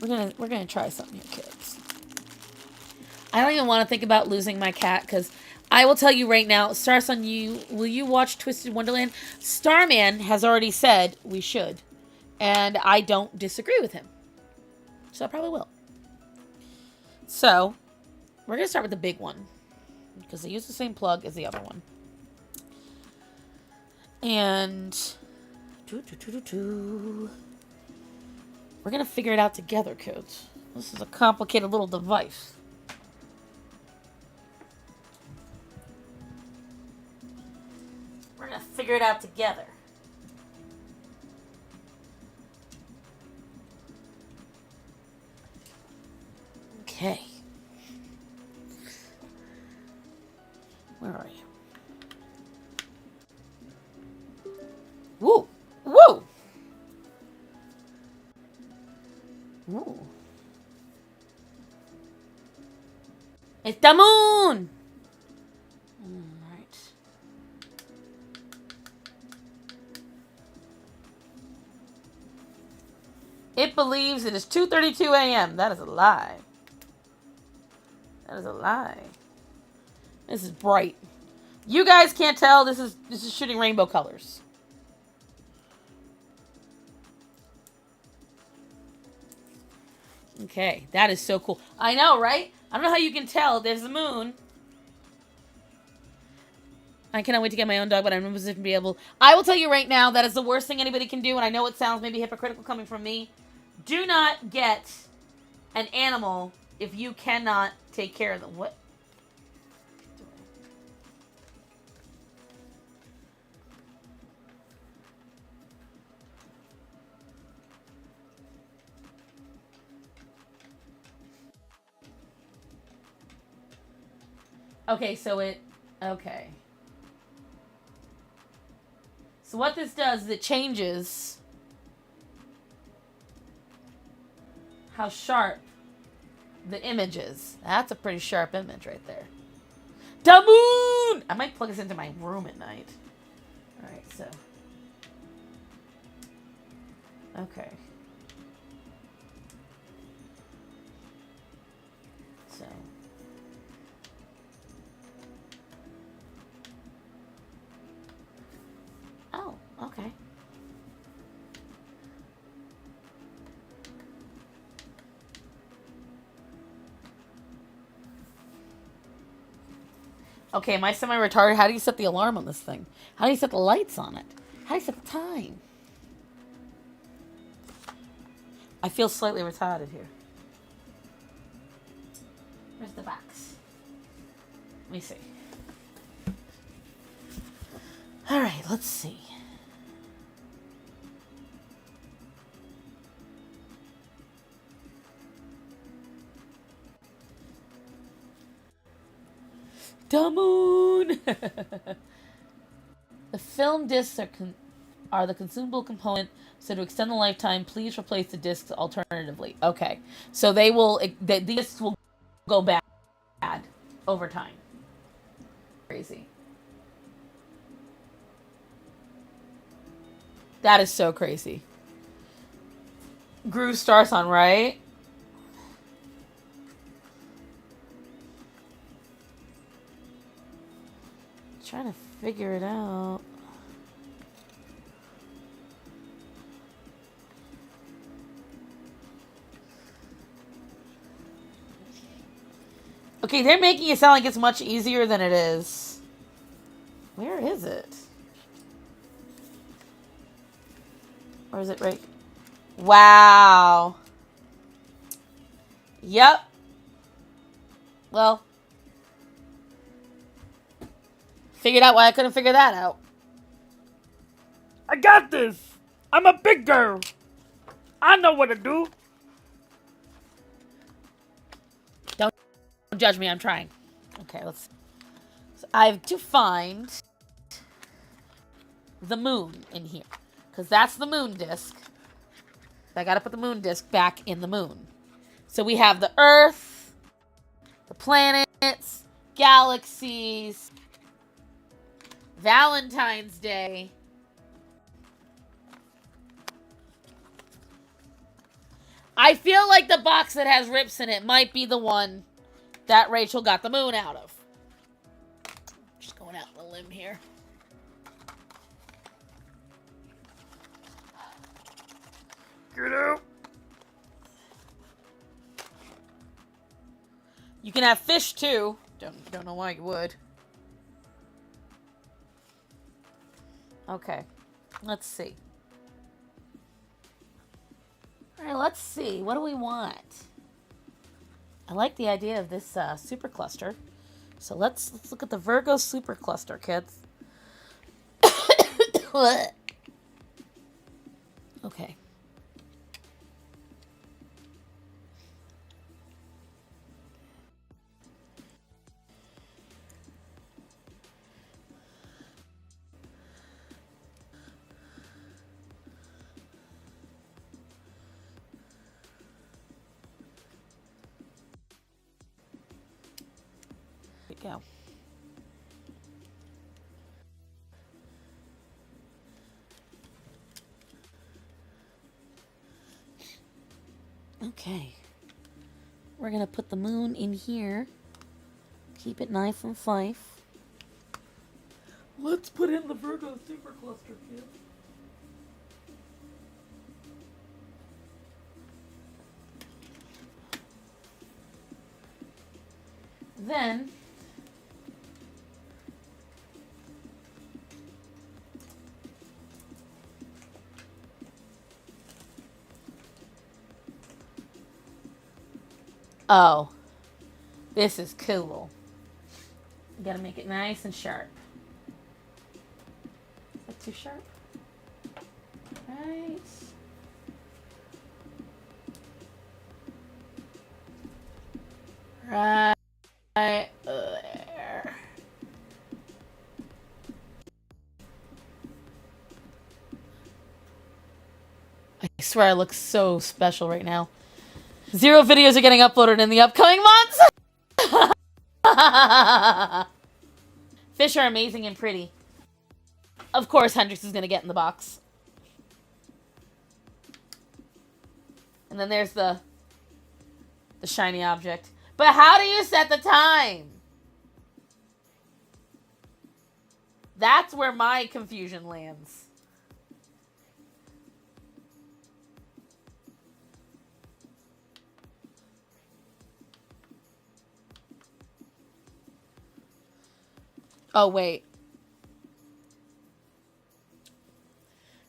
We're gonna try something here, kids. I don't even want to think about losing my cat because I will tell you right now, Stars on you, will you watch Twisted Wonderland? Starman has already said we should, and I don't disagree with him. So I probably will. So, we're going to start with the big one because they use the same plug as the other one. And we're going to figure it out together, kids. This is a complicated little device. We're going to figure it out together. Okay. Where are you? Woo! Woo! Ooh. It's the moon! Alright. It believes it is 2:32 a.m. That is a lie. That is a lie. This is bright. You guys can't tell. This is shooting rainbow colors. Okay, that is so cool. I know, right? I don't know how you can tell. There's the moon. I cannot wait to get my own dog, but I'm in a position to be able... I will tell you right now, that is the worst thing anybody can do, and I know it sounds maybe hypocritical coming from me. Do not get an animal if you cannot take care of them. What? Okay, so it... Okay. So what this does is it changes how sharp the image is. That's a pretty sharp image right there. The moon! I might plug this into my room at night. Alright, so... Okay. So... Oh, okay. Okay, am I semi-retarded? How do you set the alarm on this thing? How do you set the lights on it? How do you set the time? I feel slightly retarded here. Where's the box? Let me see. Alright, let's see. The moon! The film discs are the consumable component, so to extend the lifetime, please replace the discs alternatively. Okay, so the discs will go bad over time. Crazy. That is so crazy. Groove starts on right. Trying to figure it out. Okay, they're making it sound like it's much easier than it is. Where is it? Or is it right? Wow. Yep. Well. Figured out why I couldn't figure that out. I got this. I'm a big girl. I know what to do. Don't judge me. I'm trying. Okay, let's... So I have to find the moon in here. Because that's the moon disc. I gotta put the moon disc back in the moon. So we have the Earth, the planets, galaxies, Valentine's Day. I feel like the box that has rips in it might be the one that Rachel got the moon out of. Just going out on a limb here. Get out. You can have fish too. Don't know why you would. Okay, let's see. All right, let's see. What do we want? I like the idea of this supercluster. So let's look at the Virgo supercluster, kids. Okay. Go. Okay. We're gonna put the moon in here. Keep it nice and safe. Let's put in the Virgo supercluster, kids. Then oh, this is cool. You gotta make it nice and sharp. Is that too sharp? Right. Right there. I swear I look so special right now. 0 videos are getting uploaded in the upcoming months. Fish are amazing and pretty. Of course, Hendrix is going to get in the box. And then there's the shiny object. But how do you set the time? That's where my confusion lands. Oh, wait.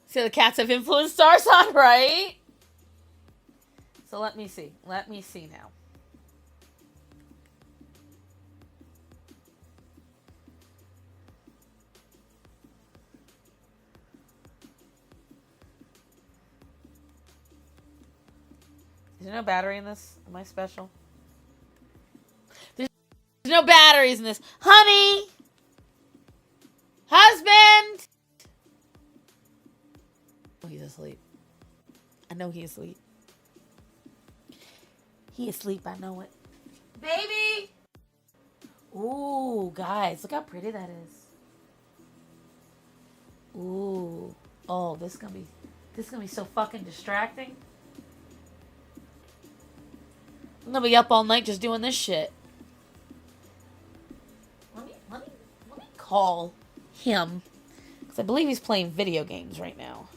So the cats have influenced star sign, right? So let me see. Let me see now. Is there no battery in this? Am I special? There's no batteries in this. Honey! Husband! Oh, he's asleep. I know he's asleep. He asleep, I know it. Baby! Ooh, guys, look how pretty that is. Ooh. Oh, this is gonna be so fucking distracting. I'm gonna be up all night just doing this shit. Let me call him. Because I believe he's playing video games right now.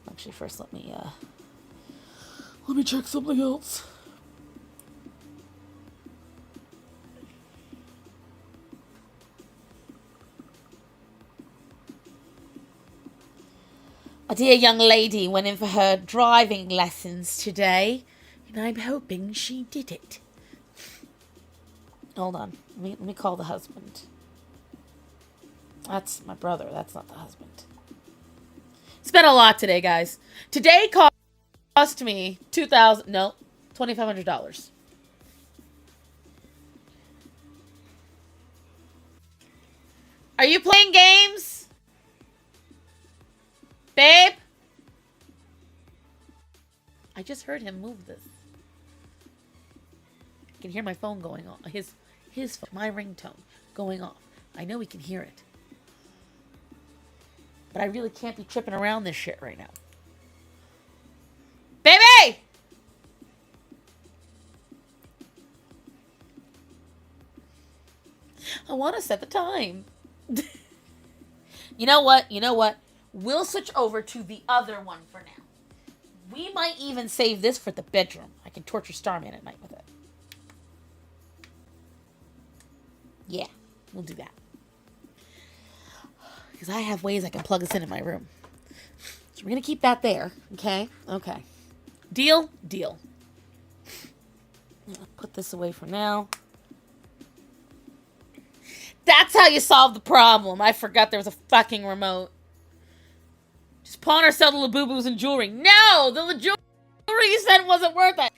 Actually, first let me check something else. A dear young lady went in for her driving lessons today, and I'm hoping she did it. Hold on. Let me call the husband. That's my brother. That's not the husband. It's been a lot today, guys. Today cost me $2,500. Are you playing games? Babe? I just heard him move this. I can hear my phone going off. His phone, my ringtone going off. I know he can hear it. But I really can't be tripping around this shit right now. Baby! I want to set the time. You know what? You know what? We'll switch over to the other one for now. We might even save this for the bedroom. I can torture Starman at night with it. Yeah, we'll do that. Because I have ways I can plug this in my room. So we're going to keep that there. Okay? Okay. Deal? Deal. I'll put this away for now. That's how you solve the problem. I forgot there was a fucking remote. Just pawn or sell the Labubu's and jewelry. No! The jewelry you said wasn't worth it.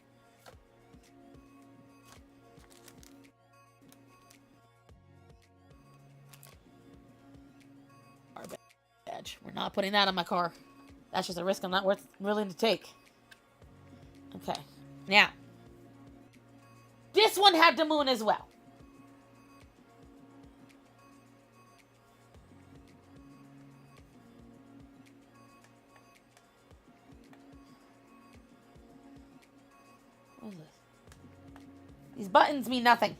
Badge. We're not putting that on my car. That's just a risk I'm not willing to take. Okay. Now. This one had the moon as well. These buttons mean nothing.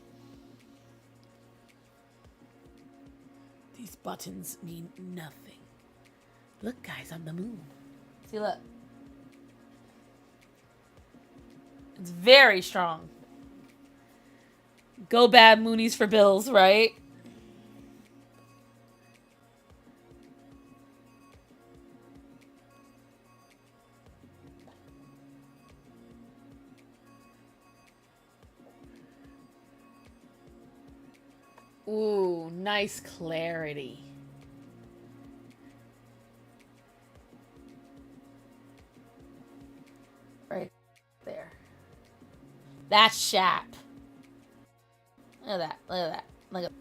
These buttons mean nothing. Look, guys, I'm the moon. See, look. It's very strong. Go bad Moonies for Bills, right? Ooh, nice clarity. Right there. That's sharp. Look at that. Look at that. Look at.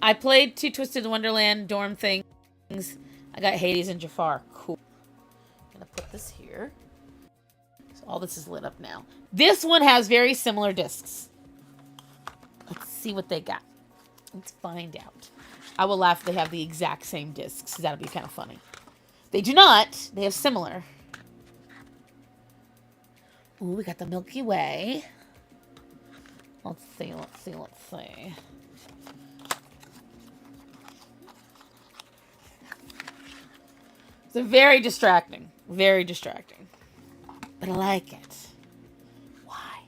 I played 2 Twisted Wonderland dorm things. I got Hades and Jafar. Cool. I'm gonna put this here. So all this is lit up now. This one has very similar discs. Let's see what they got. Let's find out. I will laugh if they have the exact same discs. That'll be kind of funny. They do not. They have similar. Ooh, we got the Milky Way. Let's see, let's see, let's see. It's very distracting. Very distracting. But I like it. Why?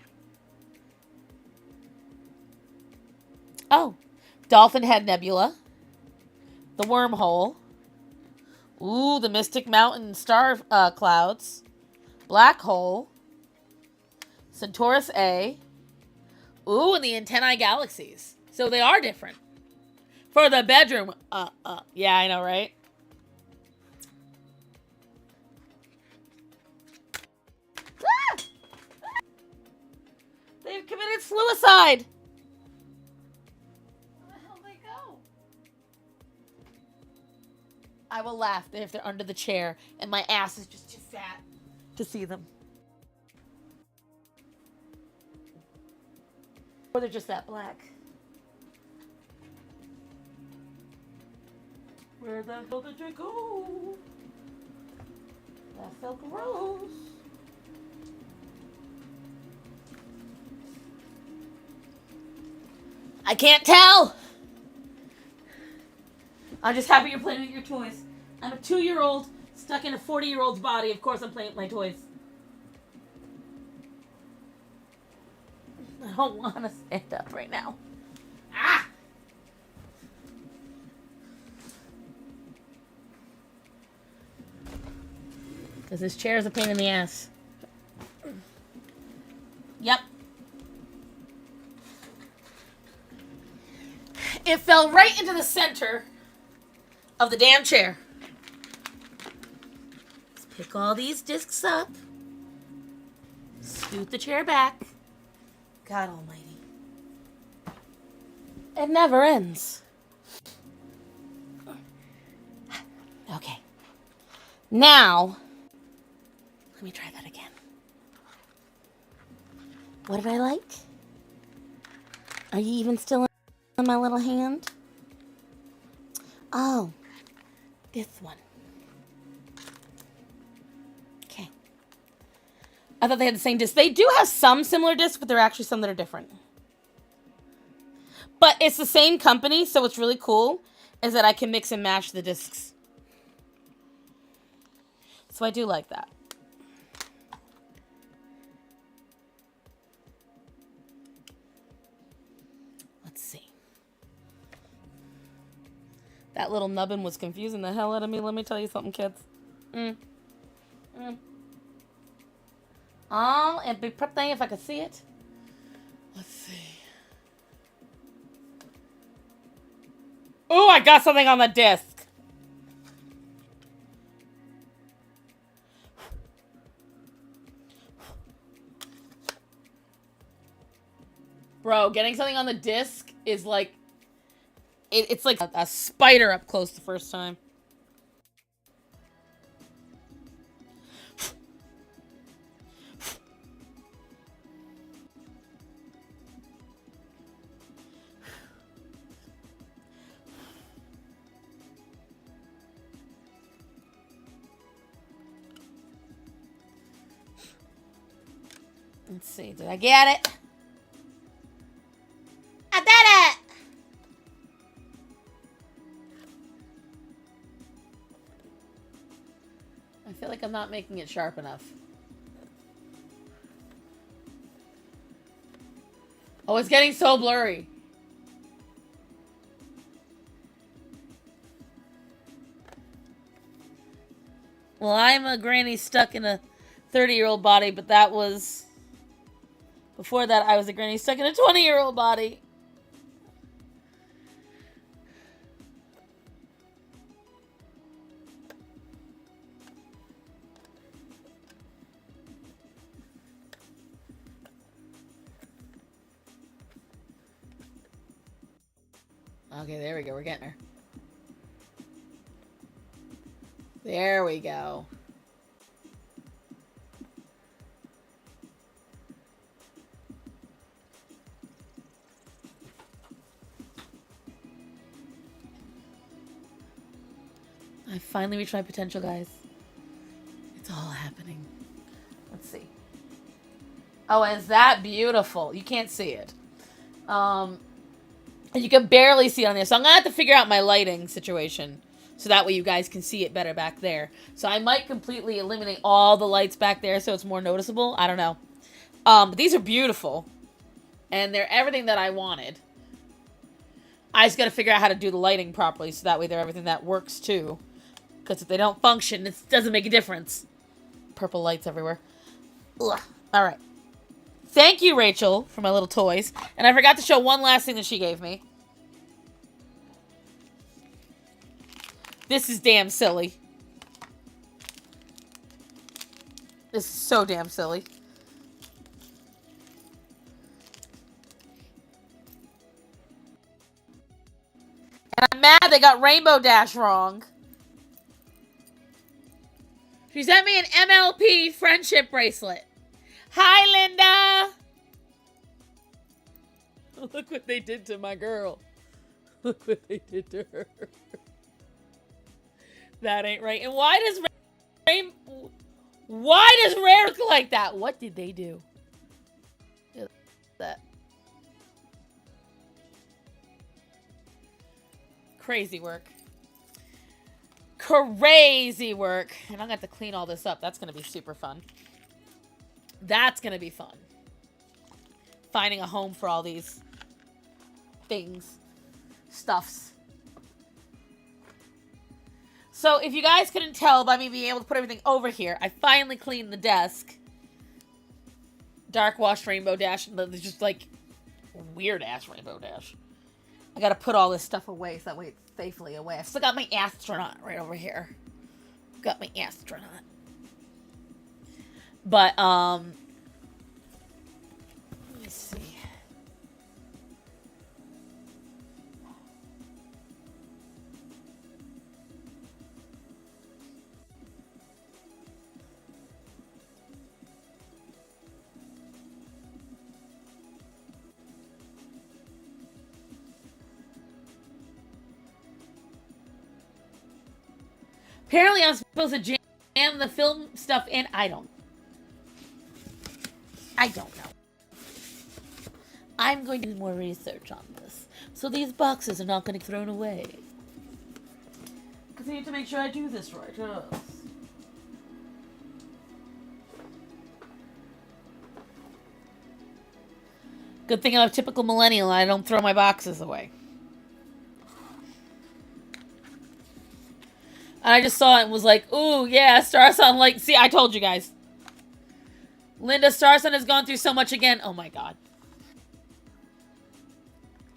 Oh. Dolphin Head Nebula. The Wormhole. Ooh, the Mystic Mountain Star Clouds. Black Hole. Centaurus A. Ooh, and the Antennae Galaxies. So they are different. For the bedroom. Yeah, I know, right? Ah! They've committed suicide. Where the hell did they go? I will laugh if they're under the chair and my ass is just too fat to see them. Or they're just that black. Where the hell did you go? That felt gross. I can't tell. I'm just happy you're playing with your toys. I'm a 2-year-old stuck in a 40-year-old's body. Of course I'm playing with my toys. I don't want to stand up right now. Ah! Because this chair is a pain in the ass. Yep. It fell right into the center of the damn chair. Let's pick all these discs up. Scoot the chair back. God almighty. It never ends. Okay. Now, let me try that again. What did I like? Are you even still in my little hand? Oh, this one. Okay. I thought they had the same disc. They do have some similar discs, but there are actually some that are different. But it's the same company, so what's really cool is that I can mix and match the discs. So I do like that. Let's see. That little nubbin was confusing the hell out of me. Let me tell you something, kids. Oh, it'd be pretty if I could see it. Let's see. Oh, I got something on the disc. Bro, getting something on the disc is like... It's like a spider up close the first time. Let's see, did I get it? I did it! I feel like I'm not making it sharp enough. Oh, it's getting so blurry. Well, I'm a granny stuck in a 30-year-old body, but that was... Before that, I was a granny stuck in a 20-year-old body. Okay, there we go. We're getting her. There we go. I finally reached my potential, guys. It's all happening. Let's see. Oh, is that beautiful? You can't see it. You can barely see it on there. So I'm going to have to figure out my lighting situation. So that way you guys can see it better back there. So I might completely eliminate all the lights back there so it's more noticeable. I don't know. But these are beautiful. And they're everything that I wanted. I just got to figure out how to do the lighting properly. So that way they're everything that works too. Because if they don't function, it doesn't make a difference. Purple lights everywhere. Ugh. All right. Thank you, Rachel, for my little toys. And I forgot to show one last thing that she gave me. This is damn silly. This is so damn silly. And I'm mad they got Rainbow Dash wrong. She sent me an MLP friendship bracelet. Hi, Linda! Look what they did to my girl. Look what they did to her. That ain't right. And why does Rare look like that? What did they do? That. Crazy work. Crazy work. And I'm going to have to clean all this up. That's going to be super fun. That's going to be fun. Finding a home for all these things. Stuffs. So if you guys couldn't tell by me being able to put everything over here, I finally cleaned the desk. Dark wash Rainbow Dash. There's just like weird ass Rainbow Dash. I gotta put all this stuff away so that way it's safely away. I still got my astronaut right over here. Got my astronaut. But, let me see. Apparently I'm supposed to jam the film stuff in. I don't know. I'm going to do more research on this. So these boxes are not going to get thrown away. Because I need to make sure I do this right. Yes. Good thing I'm a typical millennial and I don't throw my boxes away. And I just saw it and was like, ooh, yeah, Star Sun, like, see, I told you guys. Linda, Star Sun has gone through so much again. Oh, my God.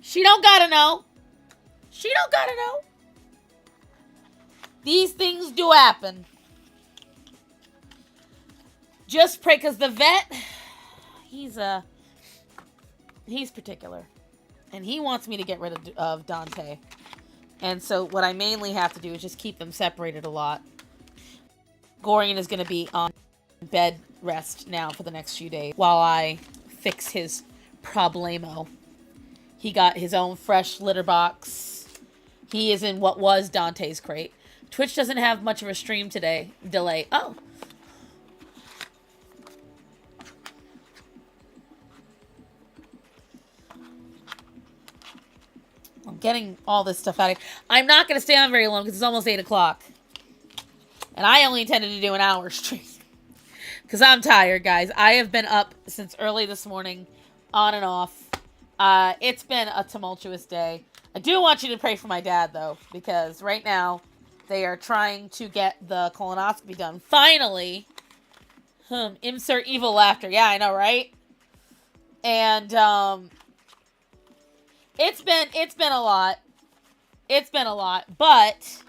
She don't gotta know. She don't gotta know. These things do happen. Just pray, because the vet, he's particular. And he wants me to get rid of Dante. And so what I mainly have to do is just keep them separated a lot. Gorian is going to be on bed rest now for the next few days while I fix his problemo. He got his own fresh litter box. He is in what was Dante's crate. Twitch doesn't have much of a stream today. Delay. Oh. getting all this stuff out of here. I'm not going to stay on very long because it's almost 8 o'clock. And I only intended to do an hour stream. Because I'm tired, guys. I have been up since early this morning, on and off. It's been a tumultuous day. I do want you to pray for my dad, though, because right now they are trying to get the colonoscopy done. Finally. Insert evil laughter. Yeah, I know, right? And, it's been a lot. It's been a lot, but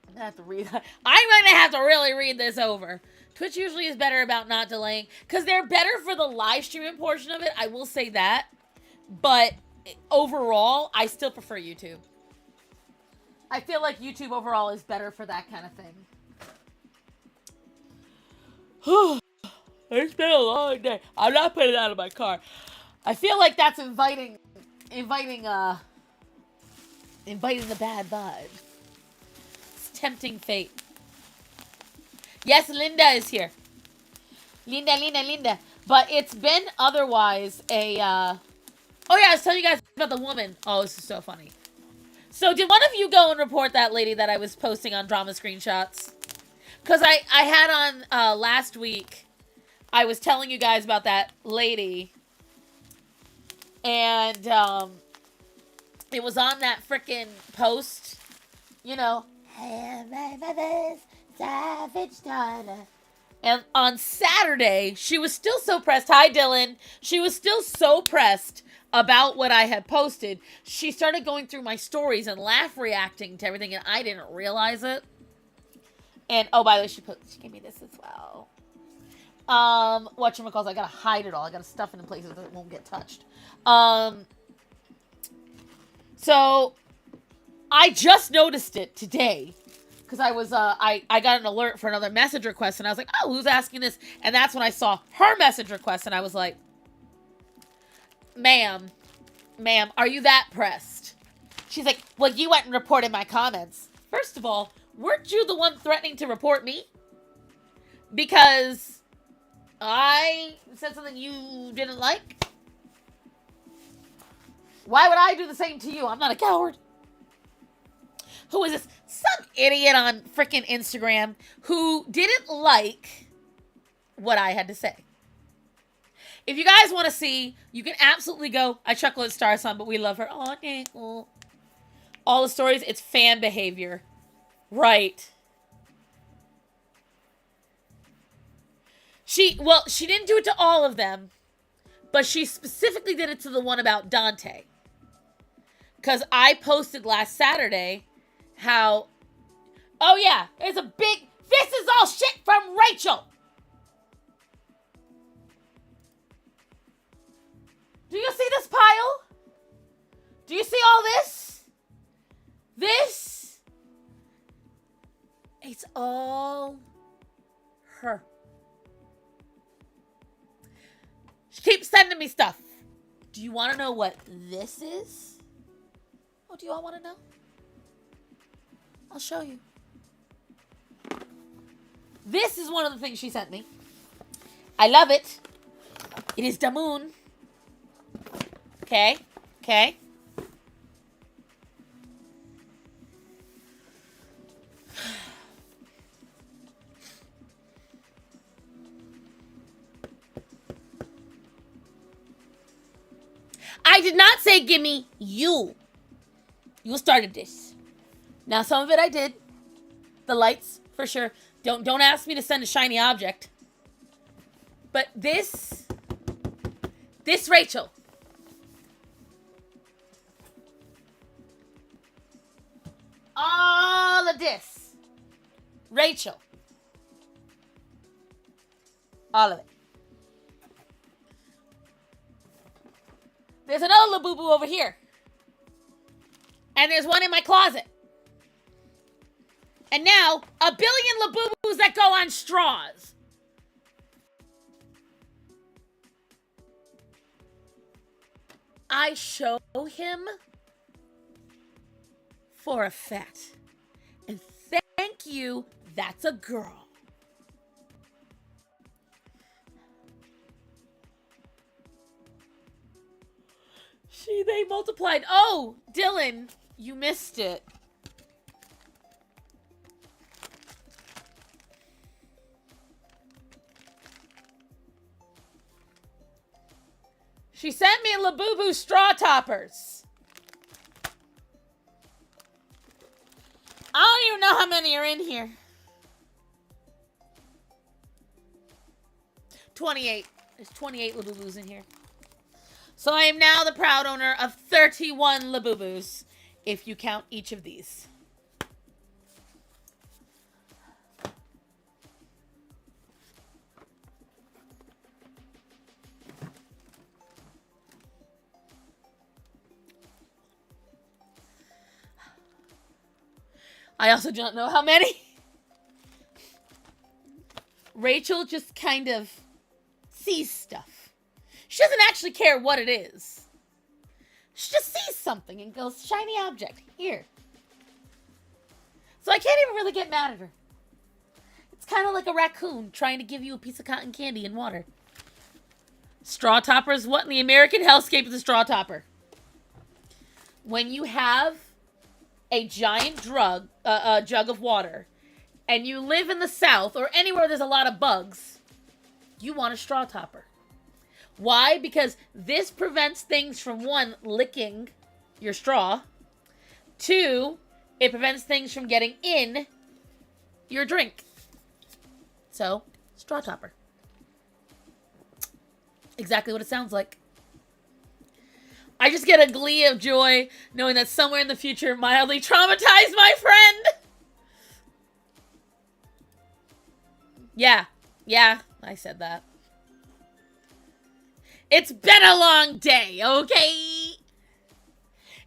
I'm gonna have to read. I'm gonna have to really read this over. Twitch usually is better about not delaying, because they're better for the live streaming portion of it. I will say that, but overall, I still prefer YouTube. I feel like YouTube overall is better for that kind of thing. It's been a long day. I'm not putting it out of my car. I feel like that's inviting the bad vibe. It's tempting fate. Yes, Linda is here. Linda. But it's been otherwise a, oh yeah, I was telling you guys about the woman. Oh, this is so funny. So did one of you go and report that lady that I was posting on Drama Screenshots? Because I had on, last week, I was telling you guys about that lady. And, it was on that frickin' post, you know. Savage daughter. And on Saturday, she was still so pressed. Hi, Dylan. She was still so pressed about what I had posted. She started going through my stories and laugh reacting to everything, and I didn't realize it. And, oh, by the way, she gave me this as well. Whatchamacallit, I gotta hide it all. I gotta stuff it in places that it won't get touched. So, I just noticed it today. Because I was, I got an alert for another message request, and I was like, oh, who's asking this? And that's when I saw her message request, and I was like, ma'am, are you that pressed? She's like, well, you went and reported my comments. First of all, weren't you the one threatening to report me? Because I said something you didn't like? Why would I do the same to you? I'm not a coward. Who is this? Some idiot on frickin' Instagram who didn't like what I had to say. If you guys want to see, you can absolutely go. I chuckle at Star Son, but we love her. Oh, Nickel. All the stories, it's fan behavior. Right. She didn't do it to all of them, but she specifically did it to the one about Dante. Because I posted last Saturday how, oh yeah, there's a big, this is all shit from Rachel. Do you see this pile? Do you see all this? This? It's all her. She keeps sending me stuff. Do you want to know what this is? Oh, do you all want to know? I'll show you. This is one of the things she sent me. I love it. It is the moon. Okay. I did not say gimme you. You started this. Now some of it I did. The lights, for sure. Don't ask me to send a shiny object. But this Rachel. All of this. Rachel. All of it. There's another Labubu over here. And there's one in my closet. And now, 1 billion Labubus that go on straws. I show him for a fact. And thank you, that's a girl. They multiplied. Oh, Dylan, you missed it. She sent me Labubu straw toppers. I don't even know how many are in here. 28. There's 28 Labubus in here. So I am now the proud owner of 31 Labubus, if you count each of these. I also don't know how many. Rachel just kind of sees stuff. She doesn't actually care what it is. She just sees something and goes, shiny object, here. So I can't even really get mad at her. It's kind of like a raccoon trying to give you a piece of cotton candy and water. Straw toppers, what in the American hellscape is a straw topper? When you have a giant jug of water, and you live in the South or anywhere there's a lot of bugs, you want a straw topper. Why? Because this prevents things from, one, licking your straw. Two, it prevents things from getting in your drink. So, straw topper. Exactly what it sounds like. I just get a glee of joy knowing that somewhere in the future, mildly traumatized my friend. Yeah, I said that. It's been a long day, okay?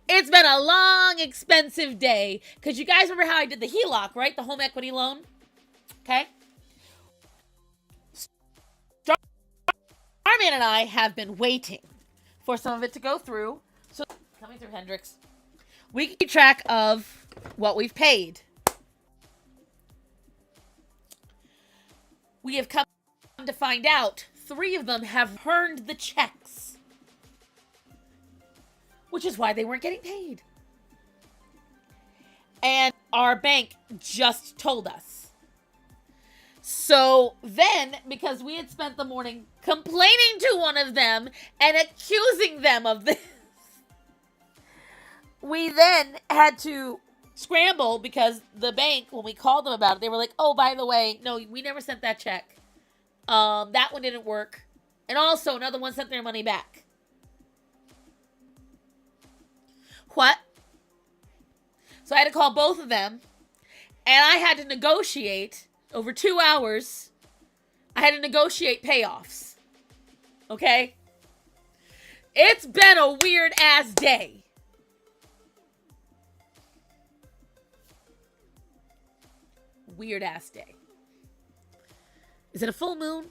It's been a long, expensive day. Because you guys remember how I did the HELOC, right? The home equity loan. Okay? Starman and I have been waiting for some of it to go through. So, coming through, Hendrix. We can keep track of what we've paid. We have come to find out 3 of them have earned the checks. Which is why they weren't getting paid. And our bank just told us. So then, because we had spent the morning complaining to one of them and accusing them of this, we then had to scramble because the bank, when we called them about it, they were like, oh, by the way, no, we never sent that check. That one didn't work. And also, another one sent their money back. What? So I had to call both of them, and I had to negotiate over 2 hours. I had to negotiate payoffs. Okay? It's been a weird-ass day. Weird-ass day. Is it a full moon?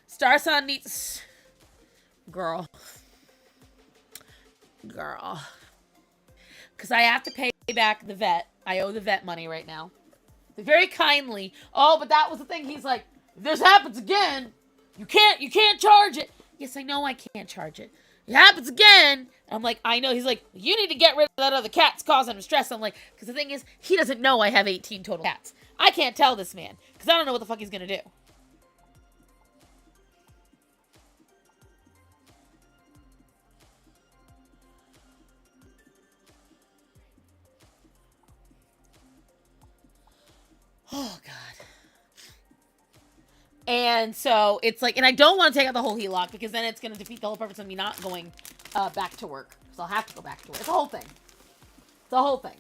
Star Sun needs... Girl. Because I have to pay back the vet. I owe the vet money right now. They very kindly... Oh, but that was the thing. He's like, if this happens again, you can't charge it. Yes, I know I can't charge it. It happens again. I'm like, I know. He's like, you need to get rid of that other cat. It's causing him stress. I'm like, because the thing is, he doesn't know I have 18 total cats. I can't tell this man because I don't know what the fuck he's going to do. Oh, God. And so it's like, and I don't want to take out the whole HELOC because then it's going to defeat the whole purpose of me not going back to work. So I'll have to go back to work. It's a whole thing. It's a whole thing.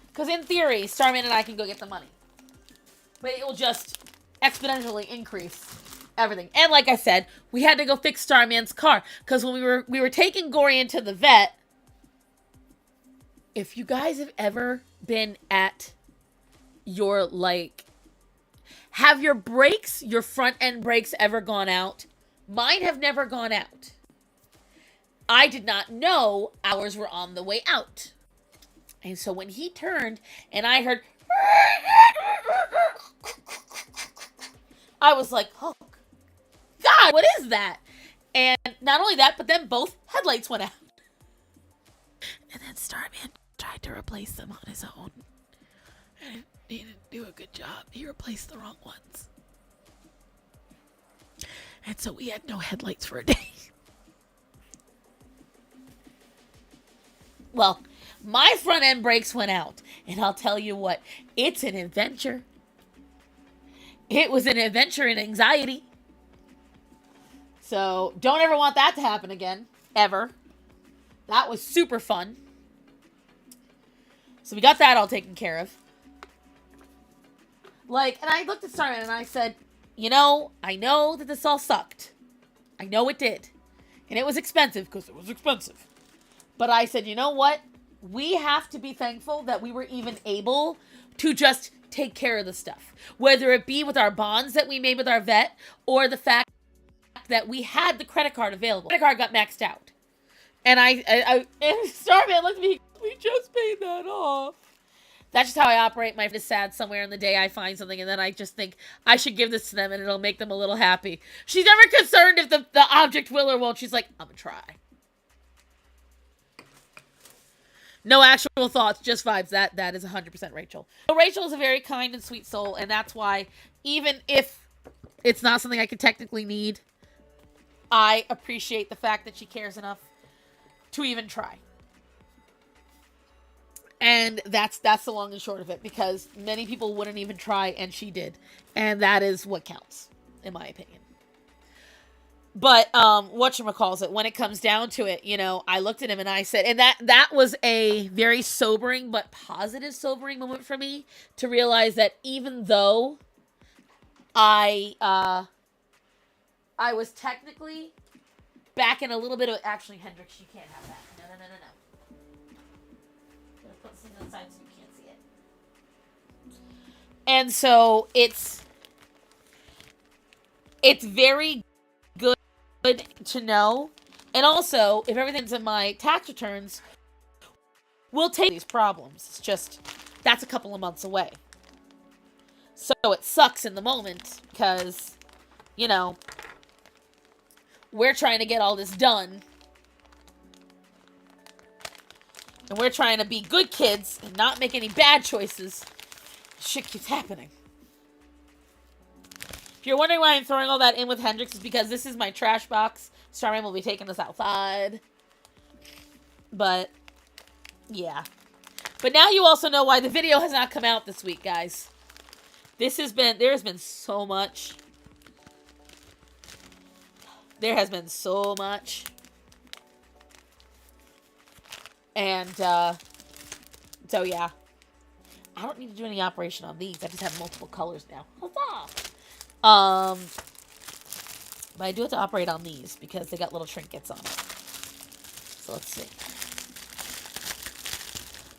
Because in theory, Starman and I can go get the money. But it will just exponentially increase everything. And like I said, we had to go fix Starman's car. Because when we were taking Gorian to the vet, if you guys have ever been at your, like, have your brakes, your front end brakes ever gone out? Mine have never gone out. I did not know ours were on the way out. And so when he turned and I heard, I was like, oh, God, what is that? And not only that, but then both headlights went out. And then Starman tried to replace them on his own. And he didn't do a good job. He replaced the wrong ones. And so we had no headlights for a day. Well, my front end brakes went out. And I'll tell you what, it's an adventure. It was an adventure in anxiety. So don't ever want that to happen again. Ever. That was super fun. So we got that all taken care of. Like, and I looked at Starman and I said, you know, I know that this all sucked. I know it did. And it was expensive because it was expensive. But I said, you know what? We have to be thankful that we were even able to just take care of the stuff. Whether it be with our bonds that we made with our vet or the fact that we had the credit card available. The credit card got maxed out. And and Starman looked at me, we just paid that off. That's just how I operate. My friend is sad somewhere in the day. I find something and then I just think I should give this to them and it'll make them a little happy. She's never concerned if the object will or won't. She's like, I'm gonna try. No actual thoughts, just vibes. That is 100% Rachel. So Rachel is a very kind and sweet soul, and that's why even if it's not something I could technically need, I appreciate the fact that she cares enough to even try. And that's the long and short of it, because many people wouldn't even try, and she did. And that is what counts, in my opinion. But whatchamacallit, when it comes down to it, you know, I looked at him and I said, and that was a very sobering but positive sobering moment for me to realize that even though I was technically back in a little bit of, actually, Hendrix, you can't have that. No. I'm gonna put this on the side so you can't see it. And so it's very good to know. And also, if everything's in my tax returns, we'll take these problems. It's just, that's a couple of months away. So it sucks in the moment because, you know, we're trying to get all this done. And we're trying to be good kids and not make any bad choices. Shit keeps happening. If you're wondering why I'm throwing all that in with Hendrix, is because this is my trash box. Starman will be taking us outside. But, yeah. But now you also know why the video has not come out this week, guys. There has been so much. There has been so much. And, so yeah. I don't need to do any operation on these. I just have multiple colors now. Huzzah! But I do have to operate on these because they got little trinkets on them. So let's see.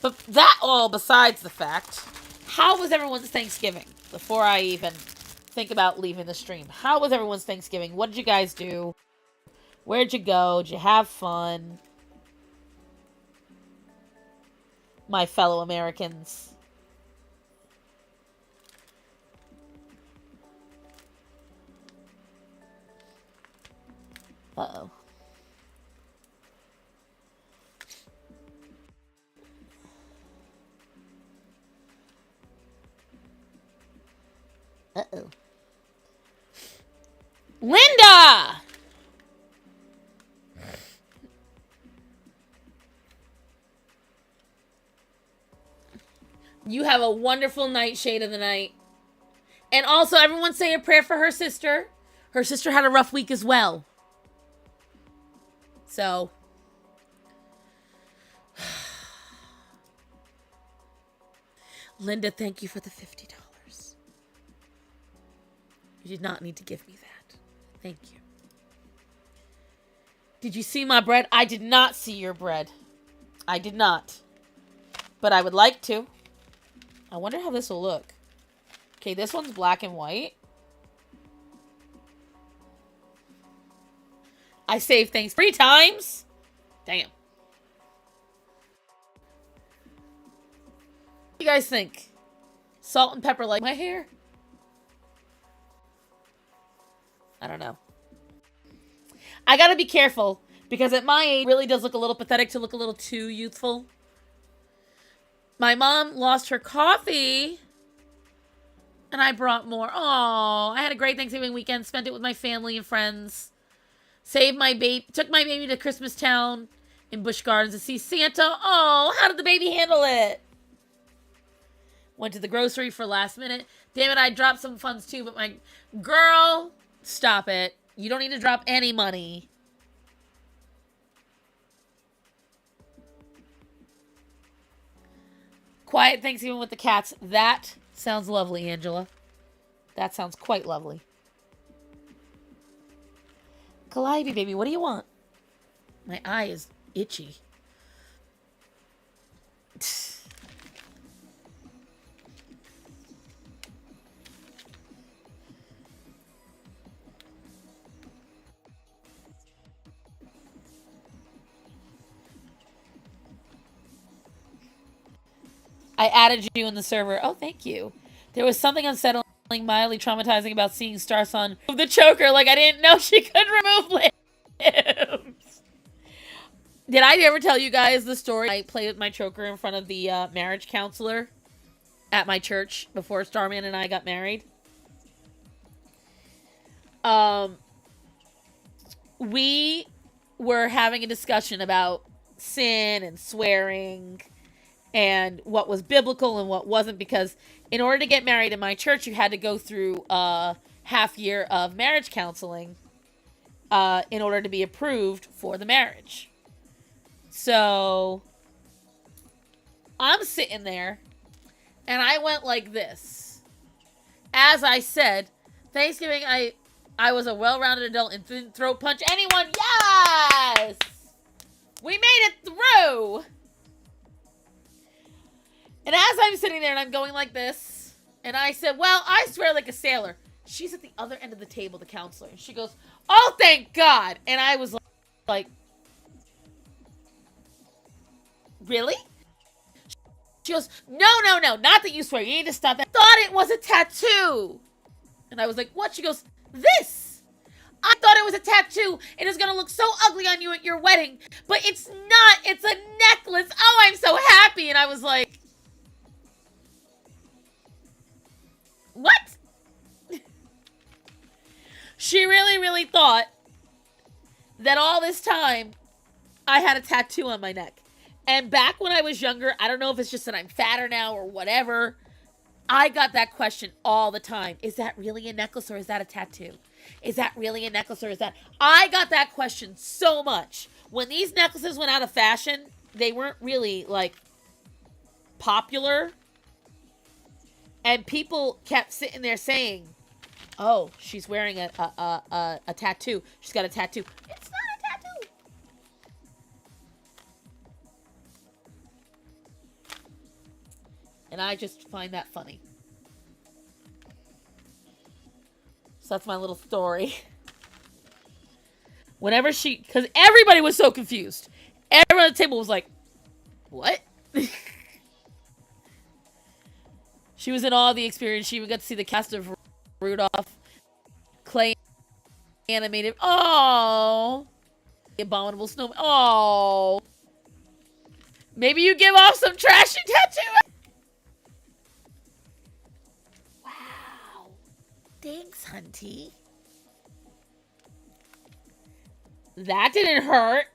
But that all besides the fact, how was everyone's Thanksgiving? Before I even think about leaving the stream. How was everyone's Thanksgiving? What did you guys do? Where'd you go? Did you have fun? My fellow Americans. Uh-oh. Uh-oh. Linda! You have a wonderful night, Shade of the Night. And also, everyone say a prayer for her sister. Her sister had a rough week as well. So. Linda, thank you for the $50. You did not need to give me that. Thank you. Did you see my bread? I did not see your bread. I did not. But I would like to. I wonder how this will look. Okay, this one's black and white. I saved things 3 times? Damn. What do you guys think? Salt and pepper like my hair? I don't know. I gotta be careful because at my age, it really does look a little pathetic to look a little too youthful. My mom lost her coffee and I brought more. Oh, I had a great Thanksgiving weekend, spent it with my family and friends. Took my baby to Christmas Town in Busch Gardens to see Santa. Oh, how did the baby handle it? Went to the grocery for last minute. Damn it, I dropped some funds too, but my girl, stop it. You don't need to drop any money. Quiet Thanksgiving with the cats. That sounds lovely, Angela. That sounds quite lovely. Calliope, baby, what do you want? My eye is itchy. I added you in the server. Oh, thank you. There was something unsettling, mildly traumatizing about seeing Starson move the choker. Like, I didn't know she could remove limbs. Did I ever tell you guys the story? I played with my choker in front of the marriage counselor at my church before Starman and I got married. We were having a discussion about sin and swearing and what was biblical and what wasn't, because in order to get married in my church, you had to go through a half year of marriage counseling in order to be approved for the marriage. So I'm sitting there and I went like this. As I said, Thanksgiving, I was a well-rounded adult and didn't throat punch anyone. Yes! We made it through! And as I'm sitting there and I'm going like this, and I said, well, I swear like a sailor. She's at the other end of the table, the counselor. And she goes, oh, thank God. And I was like, really? She goes, no, not that you swear. You need to stop that. I thought it was a tattoo. And I was like, what? She goes, this. I thought it was a tattoo. It is going to look so ugly on you at your wedding. But it's not. It's a necklace. Oh, I'm so happy. And I was like, what? She really, really thought that all this time I had a tattoo on my neck. And back when I was younger, I don't know if it's just that I'm fatter now or whatever, I got that question all the time. Is that really a necklace or is that a tattoo? Is that really a necklace or is that... I got that question so much. When these necklaces went out of fashion, they weren't really, like, popular. And people kept sitting there saying, oh, she's wearing a tattoo. She's got a tattoo. It's not a tattoo. And I just find that funny. So that's my little story. Whenever because everybody was so confused. Everyone at the table was like, what? She was in awe of the experience. She even got to see the cast of Rudolph, clay animated. Oh, the abominable snowman. Oh, maybe you give off some trashy tattoo. Wow, thanks, hunty. That didn't hurt.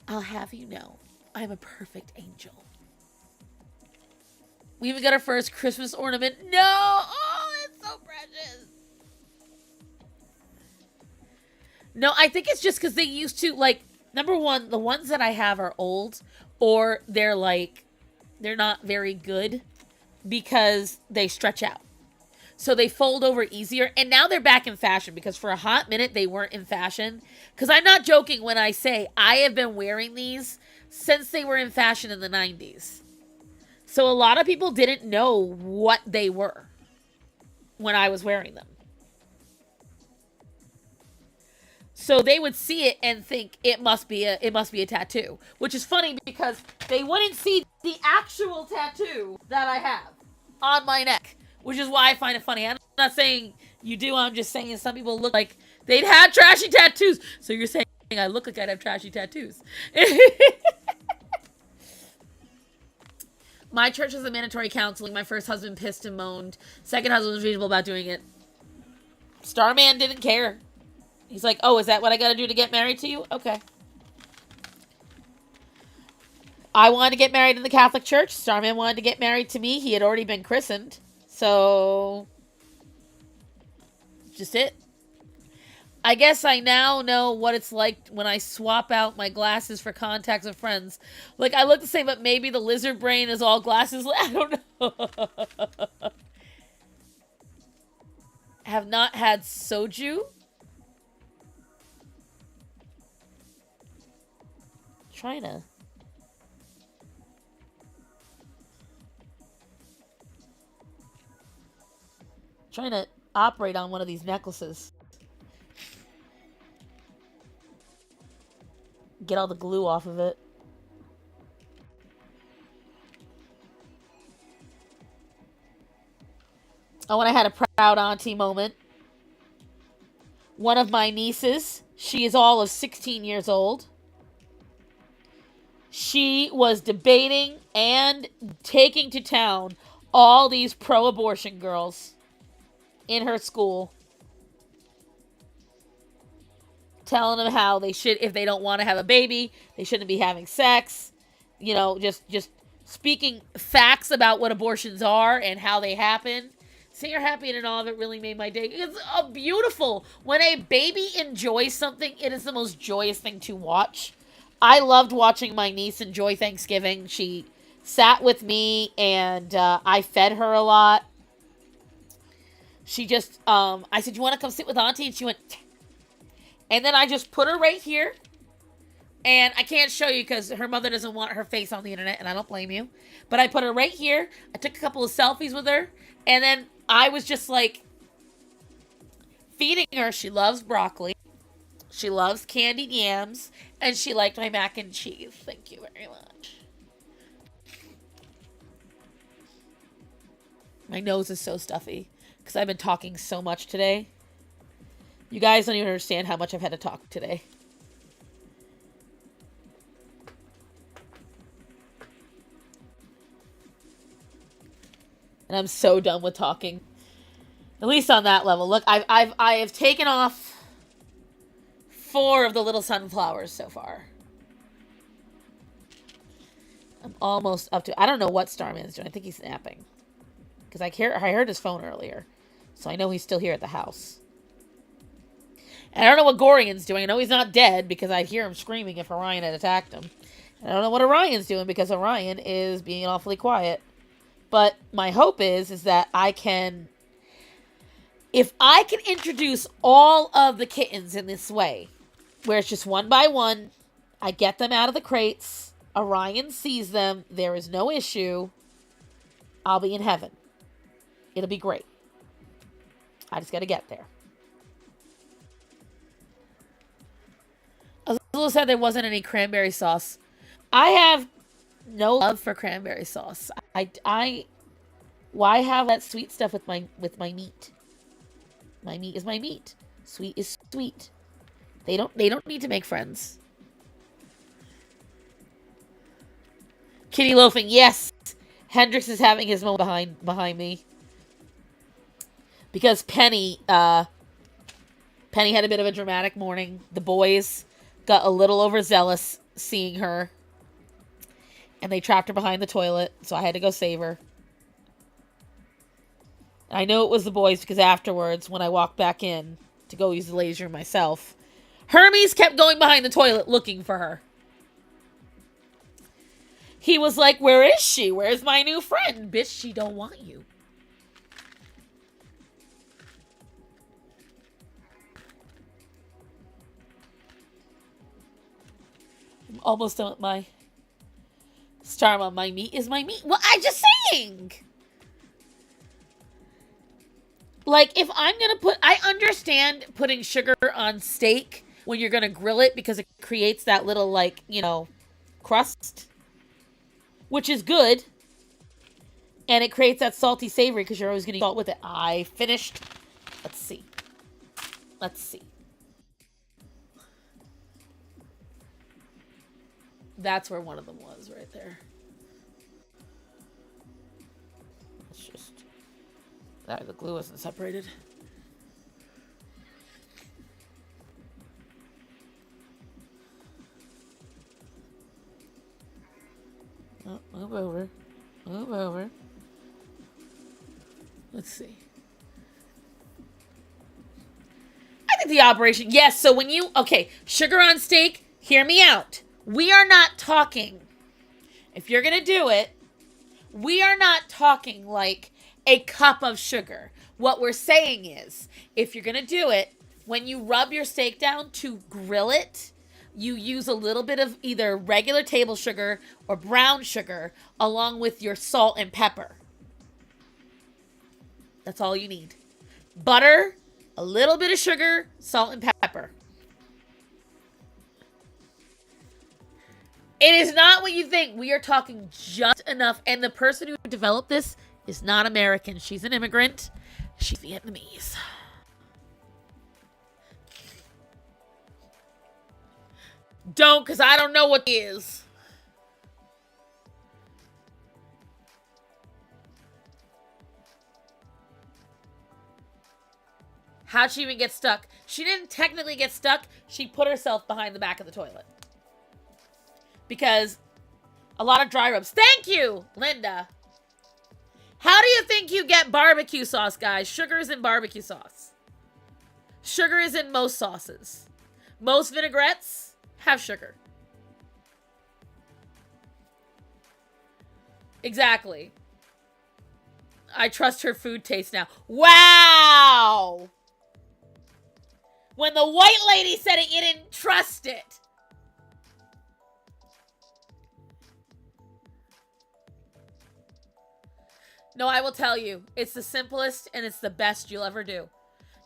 I'll have you know, I'm a perfect angel. We even got our first Christmas ornament. No! Oh, it's so precious. No, I think it's just because they used to, like, number one, the ones that I have are old, or they're, like, they're not very good because they stretch out. So they fold over easier, and now they're back in fashion because for a hot minute they weren't in fashion. Because I'm not joking when I say I have been wearing these since they were in fashion in the 90s. So a lot of people didn't know what they were when I was wearing them. So they would see it and think it must be a tattoo, which is funny because they wouldn't see the actual tattoo that I have on my neck, which is why I find it funny. I'm not saying you do. I'm just saying some people look like they'd had trashy tattoos. So you're saying I look like I'd have trashy tattoos. My church has a mandatory counseling. My first husband pissed and moaned. Second husband was reasonable about doing it. Starman didn't care. He's like, oh, is that what I gotta do to get married to you? Okay. I wanted to get married in the Catholic Church. Starman wanted to get married to me. He had already been christened. So, just it. I guess I now know what it's like when I swap out my glasses for contacts of friends. Like, I look the same, but maybe the lizard brain is all glasses. I don't know. Have not had soju. Trying to operate on one of these necklaces. Get all the glue off of it. Oh, and I had a proud auntie moment. One of my nieces, she is all of 16 years old. She was debating and taking to town all these pro-abortion girls in her school, telling them how they should, if they don't want to have a baby, they shouldn't be having sex. You know, just speaking facts about what abortions are and how they happen. Seeing her happy and all of it really made my day. It's beautiful. When a baby enjoys something, it is the most joyous thing to watch. I loved watching my niece enjoy Thanksgiving. She sat with me and I fed her a lot. She just, I said, you want to come sit with Auntie? And she went, and then I just put her right here. And I can't show you because her mother doesn't want her face on the internet, and I don't blame you. But I put her right here. I took a couple of selfies with her. And then I was just like feeding her. She loves broccoli. She loves candied yams. And she liked my mac and cheese. Thank you very much. My nose is so stuffy because I've been talking so much today. You guys don't even understand how much I've had to talk today. And I'm so done with talking. At least on that level. Look, I have taken off 4 of the little sunflowers so far. I'm almost up to... I don't know what Starman's doing. I think he's napping. Because I heard his phone earlier. So I know he's still here at the house. And I don't know what Gorian's doing. I know he's not dead because I'd hear him screaming if Orion had attacked him. And I don't know what Orion's doing because Orion is being awfully quiet. But my hope is that I can... If I can introduce all of the kittens in this way, where it's just one by one, I get them out of the crates, Orion sees them, there is no issue, I'll be in heaven. It'll be great. I just gotta get there. Azula said there wasn't any cranberry sauce. I have no love for cranberry sauce. Why have that sweet stuff with my meat? My meat is my meat. Sweet is sweet. They don't need to make friends. Kitty loafing, yes. Hendrix is having his moment behind me. Because Penny had a bit of a dramatic morning. The boys got a little overzealous seeing her. And they trapped her behind the toilet, so I had to go save her. I know it was the boys because afterwards, when I walked back in to go use the ladies' room myself, Hermes kept going behind the toilet looking for her. He was like, where is she? Where's my new friend? Bitch, she don't want you. I'm almost done with my Starma. My meat is my meat. Well, I'm just saying. Like, if I'm going to put... I understand putting sugar on steak when you're going to grill it because it creates that little, like, you know, crust. Which is good. And it creates that salty savory because you're always going to salt with it. I finished. Let's see. Let's see. That's where one of them was right there. Let's just... the glue isn't separated. Oh, move over. Move over. Let's see. I think the operation... Yes, so when you... Okay, sugar on steak, hear me out. We are not talking... If you're going to do it, we are not talking like a cup of sugar. What we're saying is, if you're going to do it, when you rub your steak down to grill it, you use a little bit of either regular table sugar or brown sugar along with your salt and pepper. That's all you need. Butter, a little bit of sugar, salt and pepper. It is not what you think. We are talking just enough. And the person who developed this is not American. She's an immigrant. She's Vietnamese. Don't, because I don't know what it is. How'd she even get stuck? She didn't technically get stuck. She put herself behind the back of the toilet. Because a lot of dry rubs. Thank you, Linda. How do you think you get barbecue sauce, guys? Sugar is in barbecue sauce. Sugar is in most sauces. Most vinaigrettes have sugar. Exactly. I trust her food taste now. Wow! When the white lady said it, you didn't trust it. No, I will tell you, it's the simplest and it's the best you'll ever do.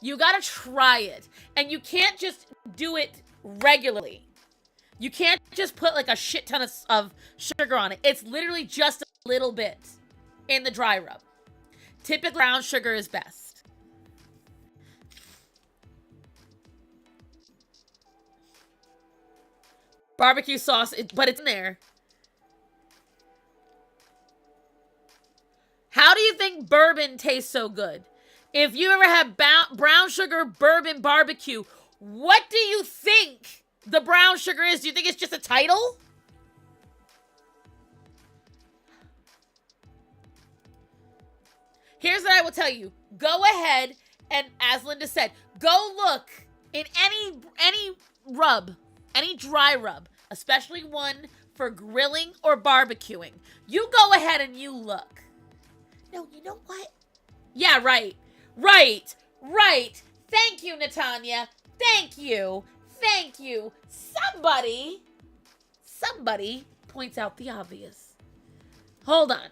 You gotta try it. And you can't just do it regularly. You can't just put like a shit ton of sugar on it. It's literally just a little bit in the dry rub. Typically, brown sugar is best. Barbecue sauce, but it's in there. How do you think bourbon tastes so good? If you ever have brown sugar bourbon barbecue, what do you think the brown sugar is? Do you think it's just a title? Here's what I will tell you. Go ahead and, as Linda said, go look in any rub, any dry rub, especially one for grilling or barbecuing. You go ahead and you look. No, you know what? Yeah, right. Thank you, Natanya. Thank you. Somebody points out the obvious. Hold on.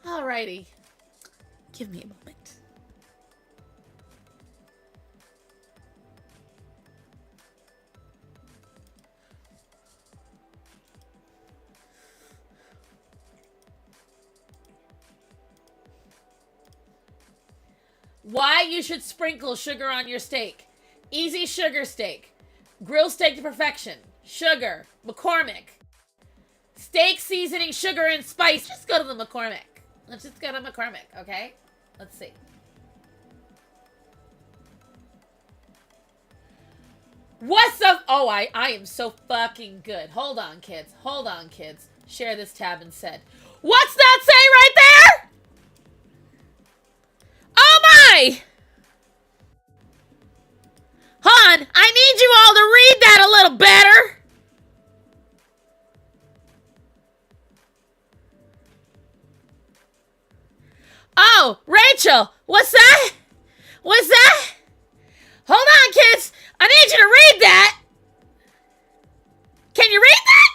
Alrighty. Give me a moment. Why you should sprinkle sugar on your steak. Easy sugar steak. Grill steak to perfection. Sugar. McCormick. Steak seasoning, sugar, and spice. Just go to the McCormick. Let's just go to McCormick, okay? Let's see. What's up? Oh, I am so fucking good. Hold on, kids. Share this tab and said. What's that say right there? Oh my! Hon, I need you all to read that a little better. Oh, Rachel, what's that? Hold on, kids. I need you to read that. Can you read that?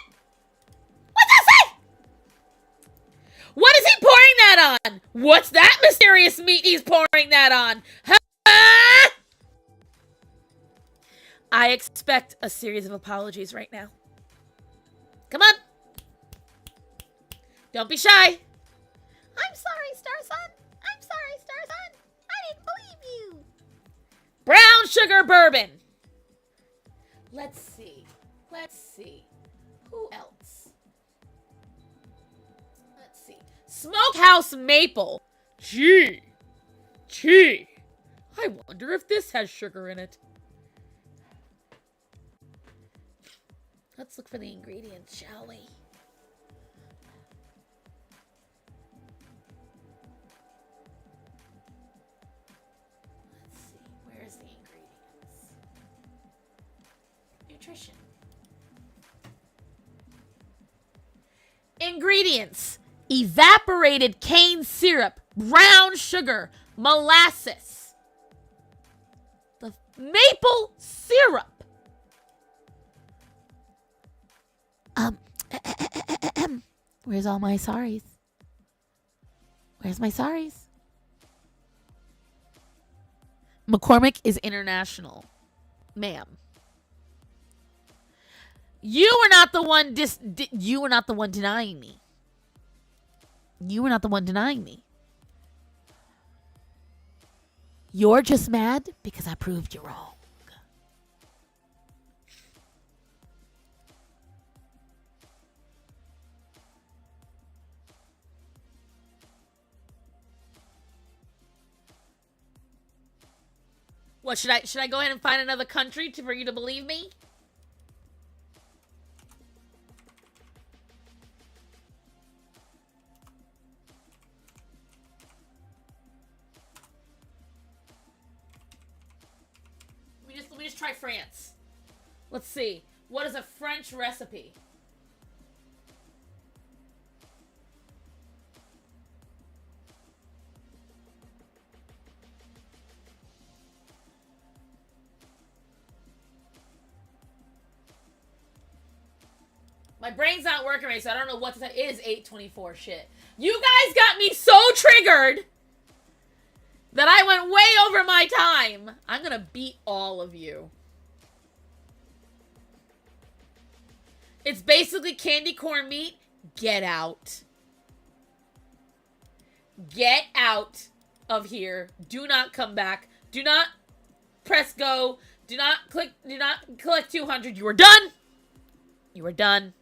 What's that say? What is he pouring that on? What's that mysterious meat he's pouring that on? Huh? I expect a series of apologies right now. Come on. Don't be shy. I'm sorry, Star Son. I'm sorry, Star Son. I didn't believe you. Brown sugar bourbon. Let's see. Who else? Let's see. Smokehouse maple. Gee. I wonder if this has sugar in it. Let's look for the ingredients, shall we? Let's see. Where's the ingredients? Nutrition. Ingredients: evaporated cane syrup, brown sugar, molasses, the maple syrup. Where's all my sorries? Where's my sorries? McCormick is international, ma'am. You were not the one you were not the one denying me. You were not the one denying me. You're just mad because I proved you wrong. What, should I go ahead and find another country for you to believe me? Let me just try France. Let's see. What is a French recipe? My brain's not working right, so I don't know what to say. It is 8:24 shit. You guys got me so triggered that I went way over my time. I'm gonna beat all of you. It's basically candy corn meat. Get out. Get out of here. Do not come back. Do not press go. Do not click. Do not collect 200. You are done. You are done.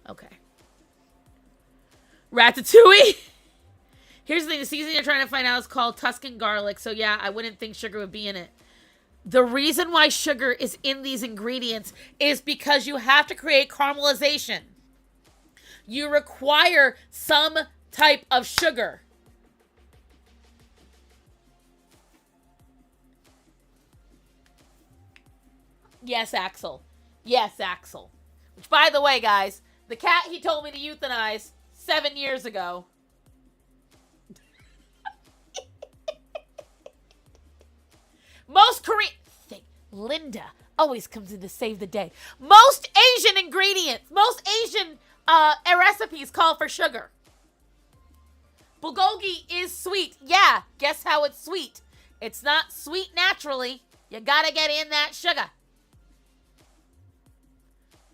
Okay. Ratatouille. Here's the thing. The season you're trying to find out is called Tuscan garlic. So yeah, I wouldn't think sugar would be in it. The reason why sugar is in these ingredients is because you have to create caramelization. You require some type of sugar. Yes, Axel. Yes, Axel. Which, by the way, guys, the cat he told me to euthanize 7 years ago. Most Korean... Linda always comes in to save the day. Most Asian ingredients, most Asian recipes call for sugar. Bulgogi is sweet. Yeah, guess how it's sweet? It's not sweet naturally. You gotta get in that sugar.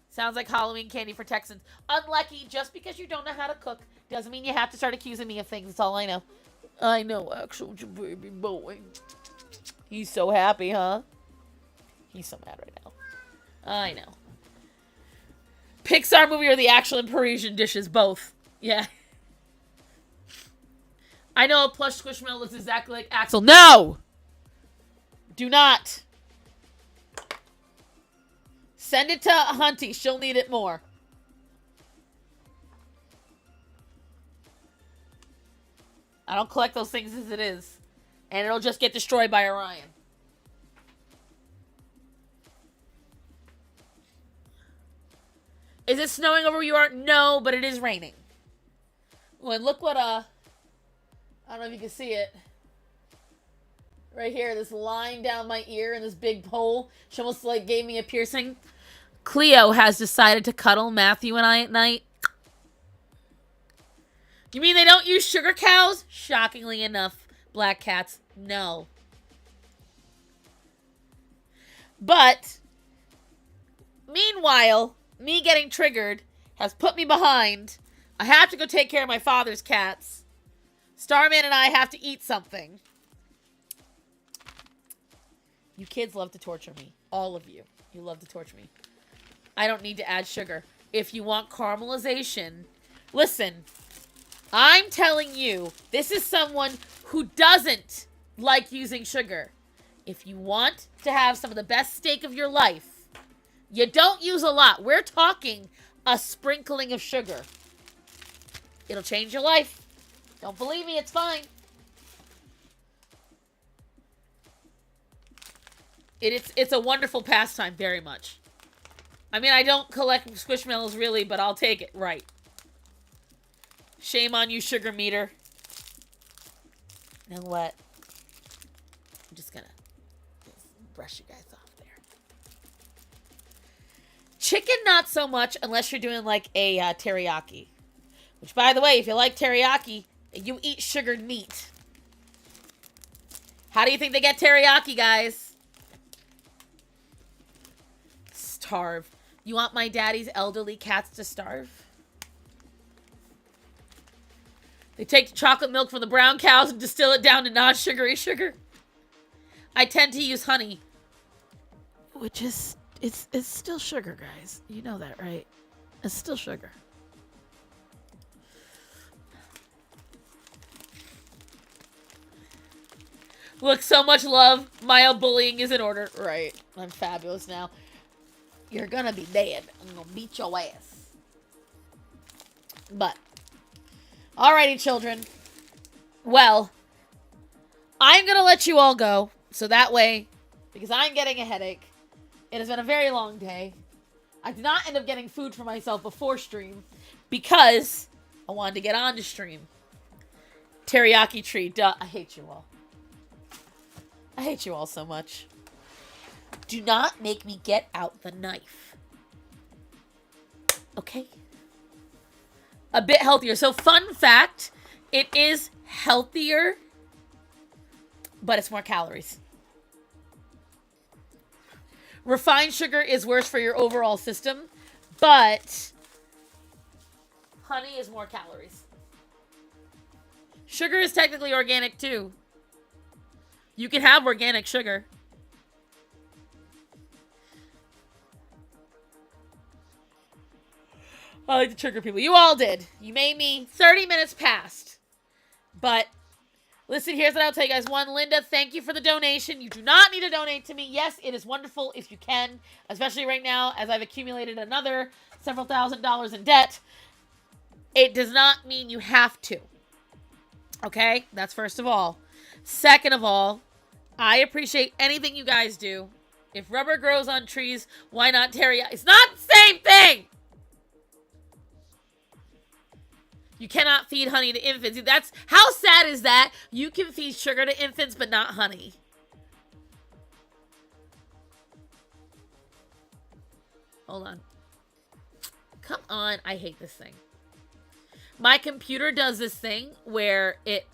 Sounds like Halloween candy for Texans. Unlucky, just because you don't know how to cook doesn't mean you have to start accusing me of things. That's all I know. I know, actual baby boy. He's so happy, huh? He's so mad right now. I know. Pixar movie or the actual and Parisian dishes, both. Yeah. I know a plush squishmallow looks exactly like Axel. No! Do not. Send it to Hunty. She'll need it more. I don't collect those things as it is. And it'll just get destroyed by Orion. Is it snowing over where you are? No, but it is raining. Oh, and look what I don't know if you can see it. Right here, this line down my ear and this big pole. She almost like gave me a piercing. Cleo has decided to cuddle Matthew and I at night. You mean they don't use sugar cows? Shockingly enough, black cats, no. But, meanwhile, me getting triggered has put me behind. I have to go take care of my father's cats. Starman and I have to eat something. You kids love to torture me. All of you. You love to torture me. I don't need to add sugar. If you want caramelization, listen, I'm telling you, this is someone who doesn't like using sugar. If you want to have some of the best steak of your life, you don't use a lot. We're talking a sprinkling of sugar. It'll change your life. Don't believe me, it's fine. It's a wonderful pastime, very much. I mean, I don't collect Squishmallows really, but I'll take it. Right. Shame on you, sugar meter. You know what? I'm just gonna brush you guys off there. Chicken, not so much, unless you're doing like a teriyaki. Which, by the way, if you like teriyaki, you eat sugared meat. How do you think they get teriyaki, guys? Starve. You want my daddy's elderly cats to starve? They take the chocolate milk from the brown cows and distill it down to non-sugary sugar. I tend to use honey. Which is, it's still sugar, guys. You know that, right? It's still sugar. Look, so much love. Mild bullying is in order. Right. I'm fabulous now. You're gonna be dead. I'm gonna beat your ass. But, alrighty, children. Well, I'm gonna let you all go. So that way, because I'm getting a headache. It has been a very long day. I did not end up getting food for myself before stream because I wanted to get on to stream. Teriyaki tree. Duh. I hate you all. I hate you all so much. Do not make me get out the knife. Okay? A bit healthier. So, fun fact, it is healthier, but it's more calories. Refined sugar is worse for your overall system, but honey is more calories. Sugar is technically organic too. You can have organic sugar. I like to trigger people. You all did. You made me 30 minutes past. But listen, here's what I'll tell you guys. One, Linda, thank you for the donation. You do not need to donate to me. Yes, it is wonderful if you can, especially right now as I've accumulated another several $1,000s in debt. It does not mean you have to. Okay? That's first of all. Second of all, I appreciate anything you guys do. If rubber grows on trees, why not teriyaki? It's not the same thing! You cannot feed honey to infants. That's how sad is that? You can feed sugar to infants, but not honey. Hold on. Come on. I hate this thing. My computer does this thing where it,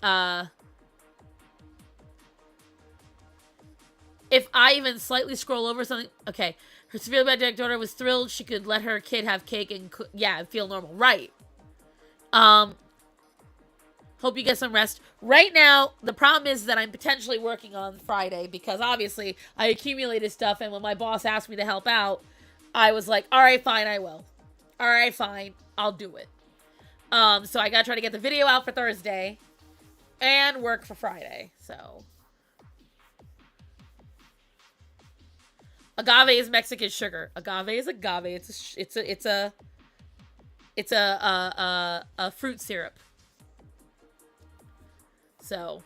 if I even slightly scroll over something, okay. Her severely bad daughter was thrilled she could let her kid have cake and, yeah, feel normal. Right. Hope you get some rest. Right now, the problem is that I'm potentially working on Friday because obviously I accumulated stuff, and when my boss asked me to help out, I was like, all right, fine, I will. All right, fine, I'll do it. So I gotta try to get the video out for Thursday and work for Friday, so. Agave is Mexican sugar. Agave is agave. It's a fruit syrup. So,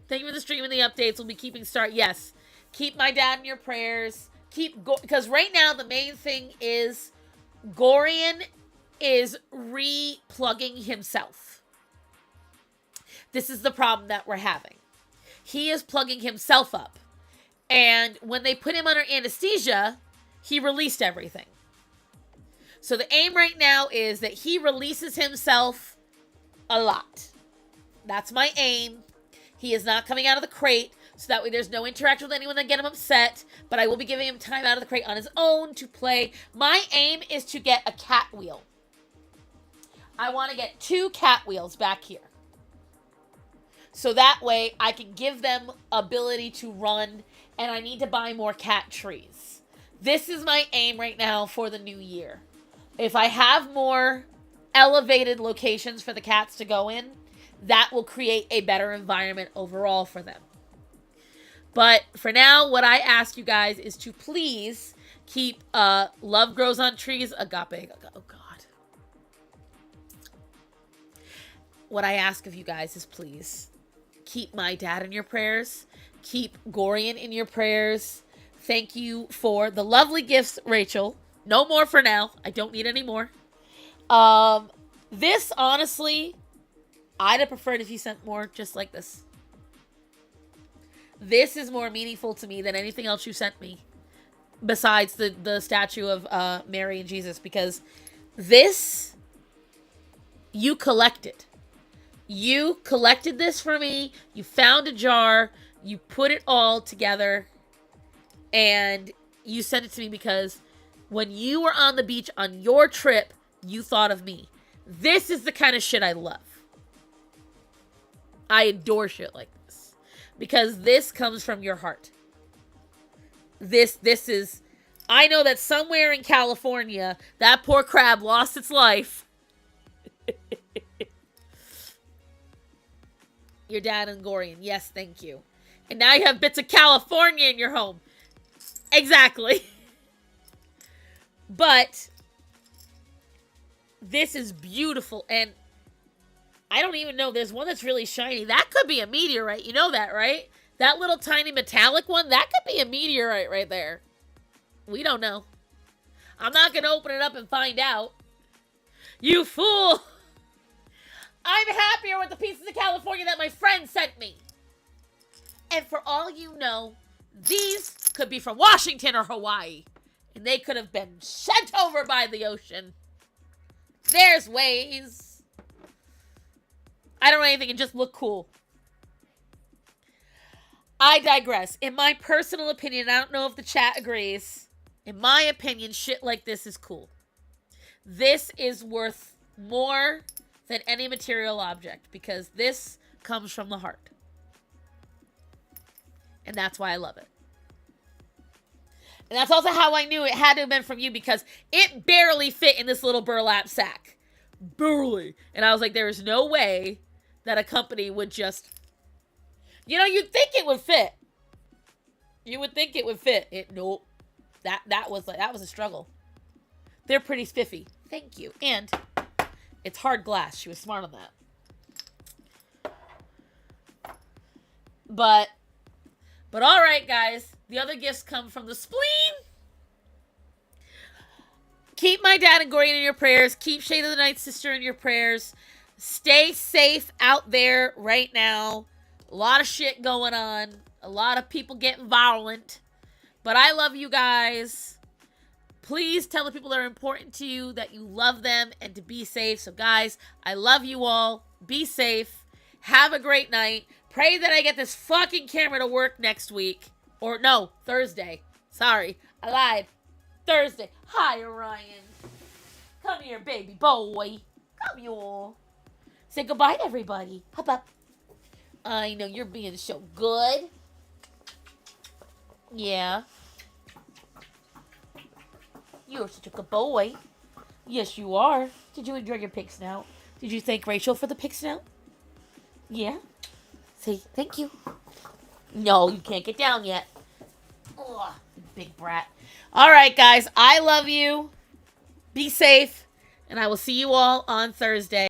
thank you for the stream and the updates. We'll be keeping start. Yes, keep my dad in your prayers. Because right now the main thing is Gorian is re-plugging himself. This is the problem that we're having. He is plugging himself up. And when they put him under anesthesia, he released everything. So the aim right now is that he releases himself a lot. That's my aim. He is not coming out of the crate, so that way there's no interaction with anyone that get him upset. But I will be giving him time out of the crate on his own to play. My aim is to get a cat wheel. I want to get 2 cat wheels back here. So that way I can give them ability to run, and I need to buy more cat trees. This is my aim right now for the new year. If I have more elevated locations for the cats to go in, that will create a better environment overall for them. But for now, what I ask you guys is to please keep Love Grows on Trees, Agape. Oh, God. What I ask of you guys is please keep my dad in your prayers. Keep Gorian in your prayers. Thank you for the lovely gifts, Rachel. No more for now. I don't need any more. This, honestly, I'd have preferred if you sent more just like this. This is more meaningful to me than anything else you sent me. Besides the statue of Mary and Jesus. Because this, you collected. You collected this for me. You found a jar. You put it all together. And you sent it to me because when you were on the beach on your trip, you thought of me. This is the kind of shit I love. I adore shit like this. Because this comes from your heart. This is... I know that somewhere in California, that poor crab lost its life. Your dad and Gorian. Yes, thank you. And now you have bits of California in your home. Exactly. But this is beautiful. And I don't even know. There's one that's really shiny. That could be a meteorite. You know that, right? That little tiny metallic one, that could be a meteorite right there. We don't know. I'm not going to open it up and find out. You fool! I'm happier with the pieces of California that my friend sent me. And for all you know, these could be from Washington or Hawaii. And they could have been sent over by the ocean. There's ways. I don't know anything, it just look cool. I digress. In my personal opinion, I don't know if the chat agrees. In my opinion, shit like this is cool. This is worth more than any material object because this comes from the heart. And that's why I love it. And that's also how I knew it had to have been from you because it barely fit in this little burlap sack. Barely. And I was like, there is no way that a company would just... You know, you'd think it would fit. You would think it would fit. Nope. That was a struggle. They're pretty spiffy. Thank you. And it's hard glass. She was smart on that. But all right, guys. The other gifts come from the spleen. Keep my dad and Gorian in your prayers. Keep Shade of the Night Sister in your prayers. Stay safe out there right now. A lot of shit going on. A lot of people getting violent. But I love you guys. Please tell the people that are important to you that you love them and to be safe. So guys, I love you all. Be safe. Have a great night. Pray that I get this fucking camera to work next week. Or no, Thursday. Sorry, I lied. Thursday. Hi, Orion. Come here, baby boy. Come here. Say goodbye to everybody. Hop up. I know you're being so good. Yeah. You're such a good boy. Yes, you are. Did you enjoy your pig snout? Did you thank Rachel for the pig snout? Yeah. Say thank you. No, you can't get down yet. Ugh, big brat. All right, guys. I love you. Be safe. And I will see you all on Thursday.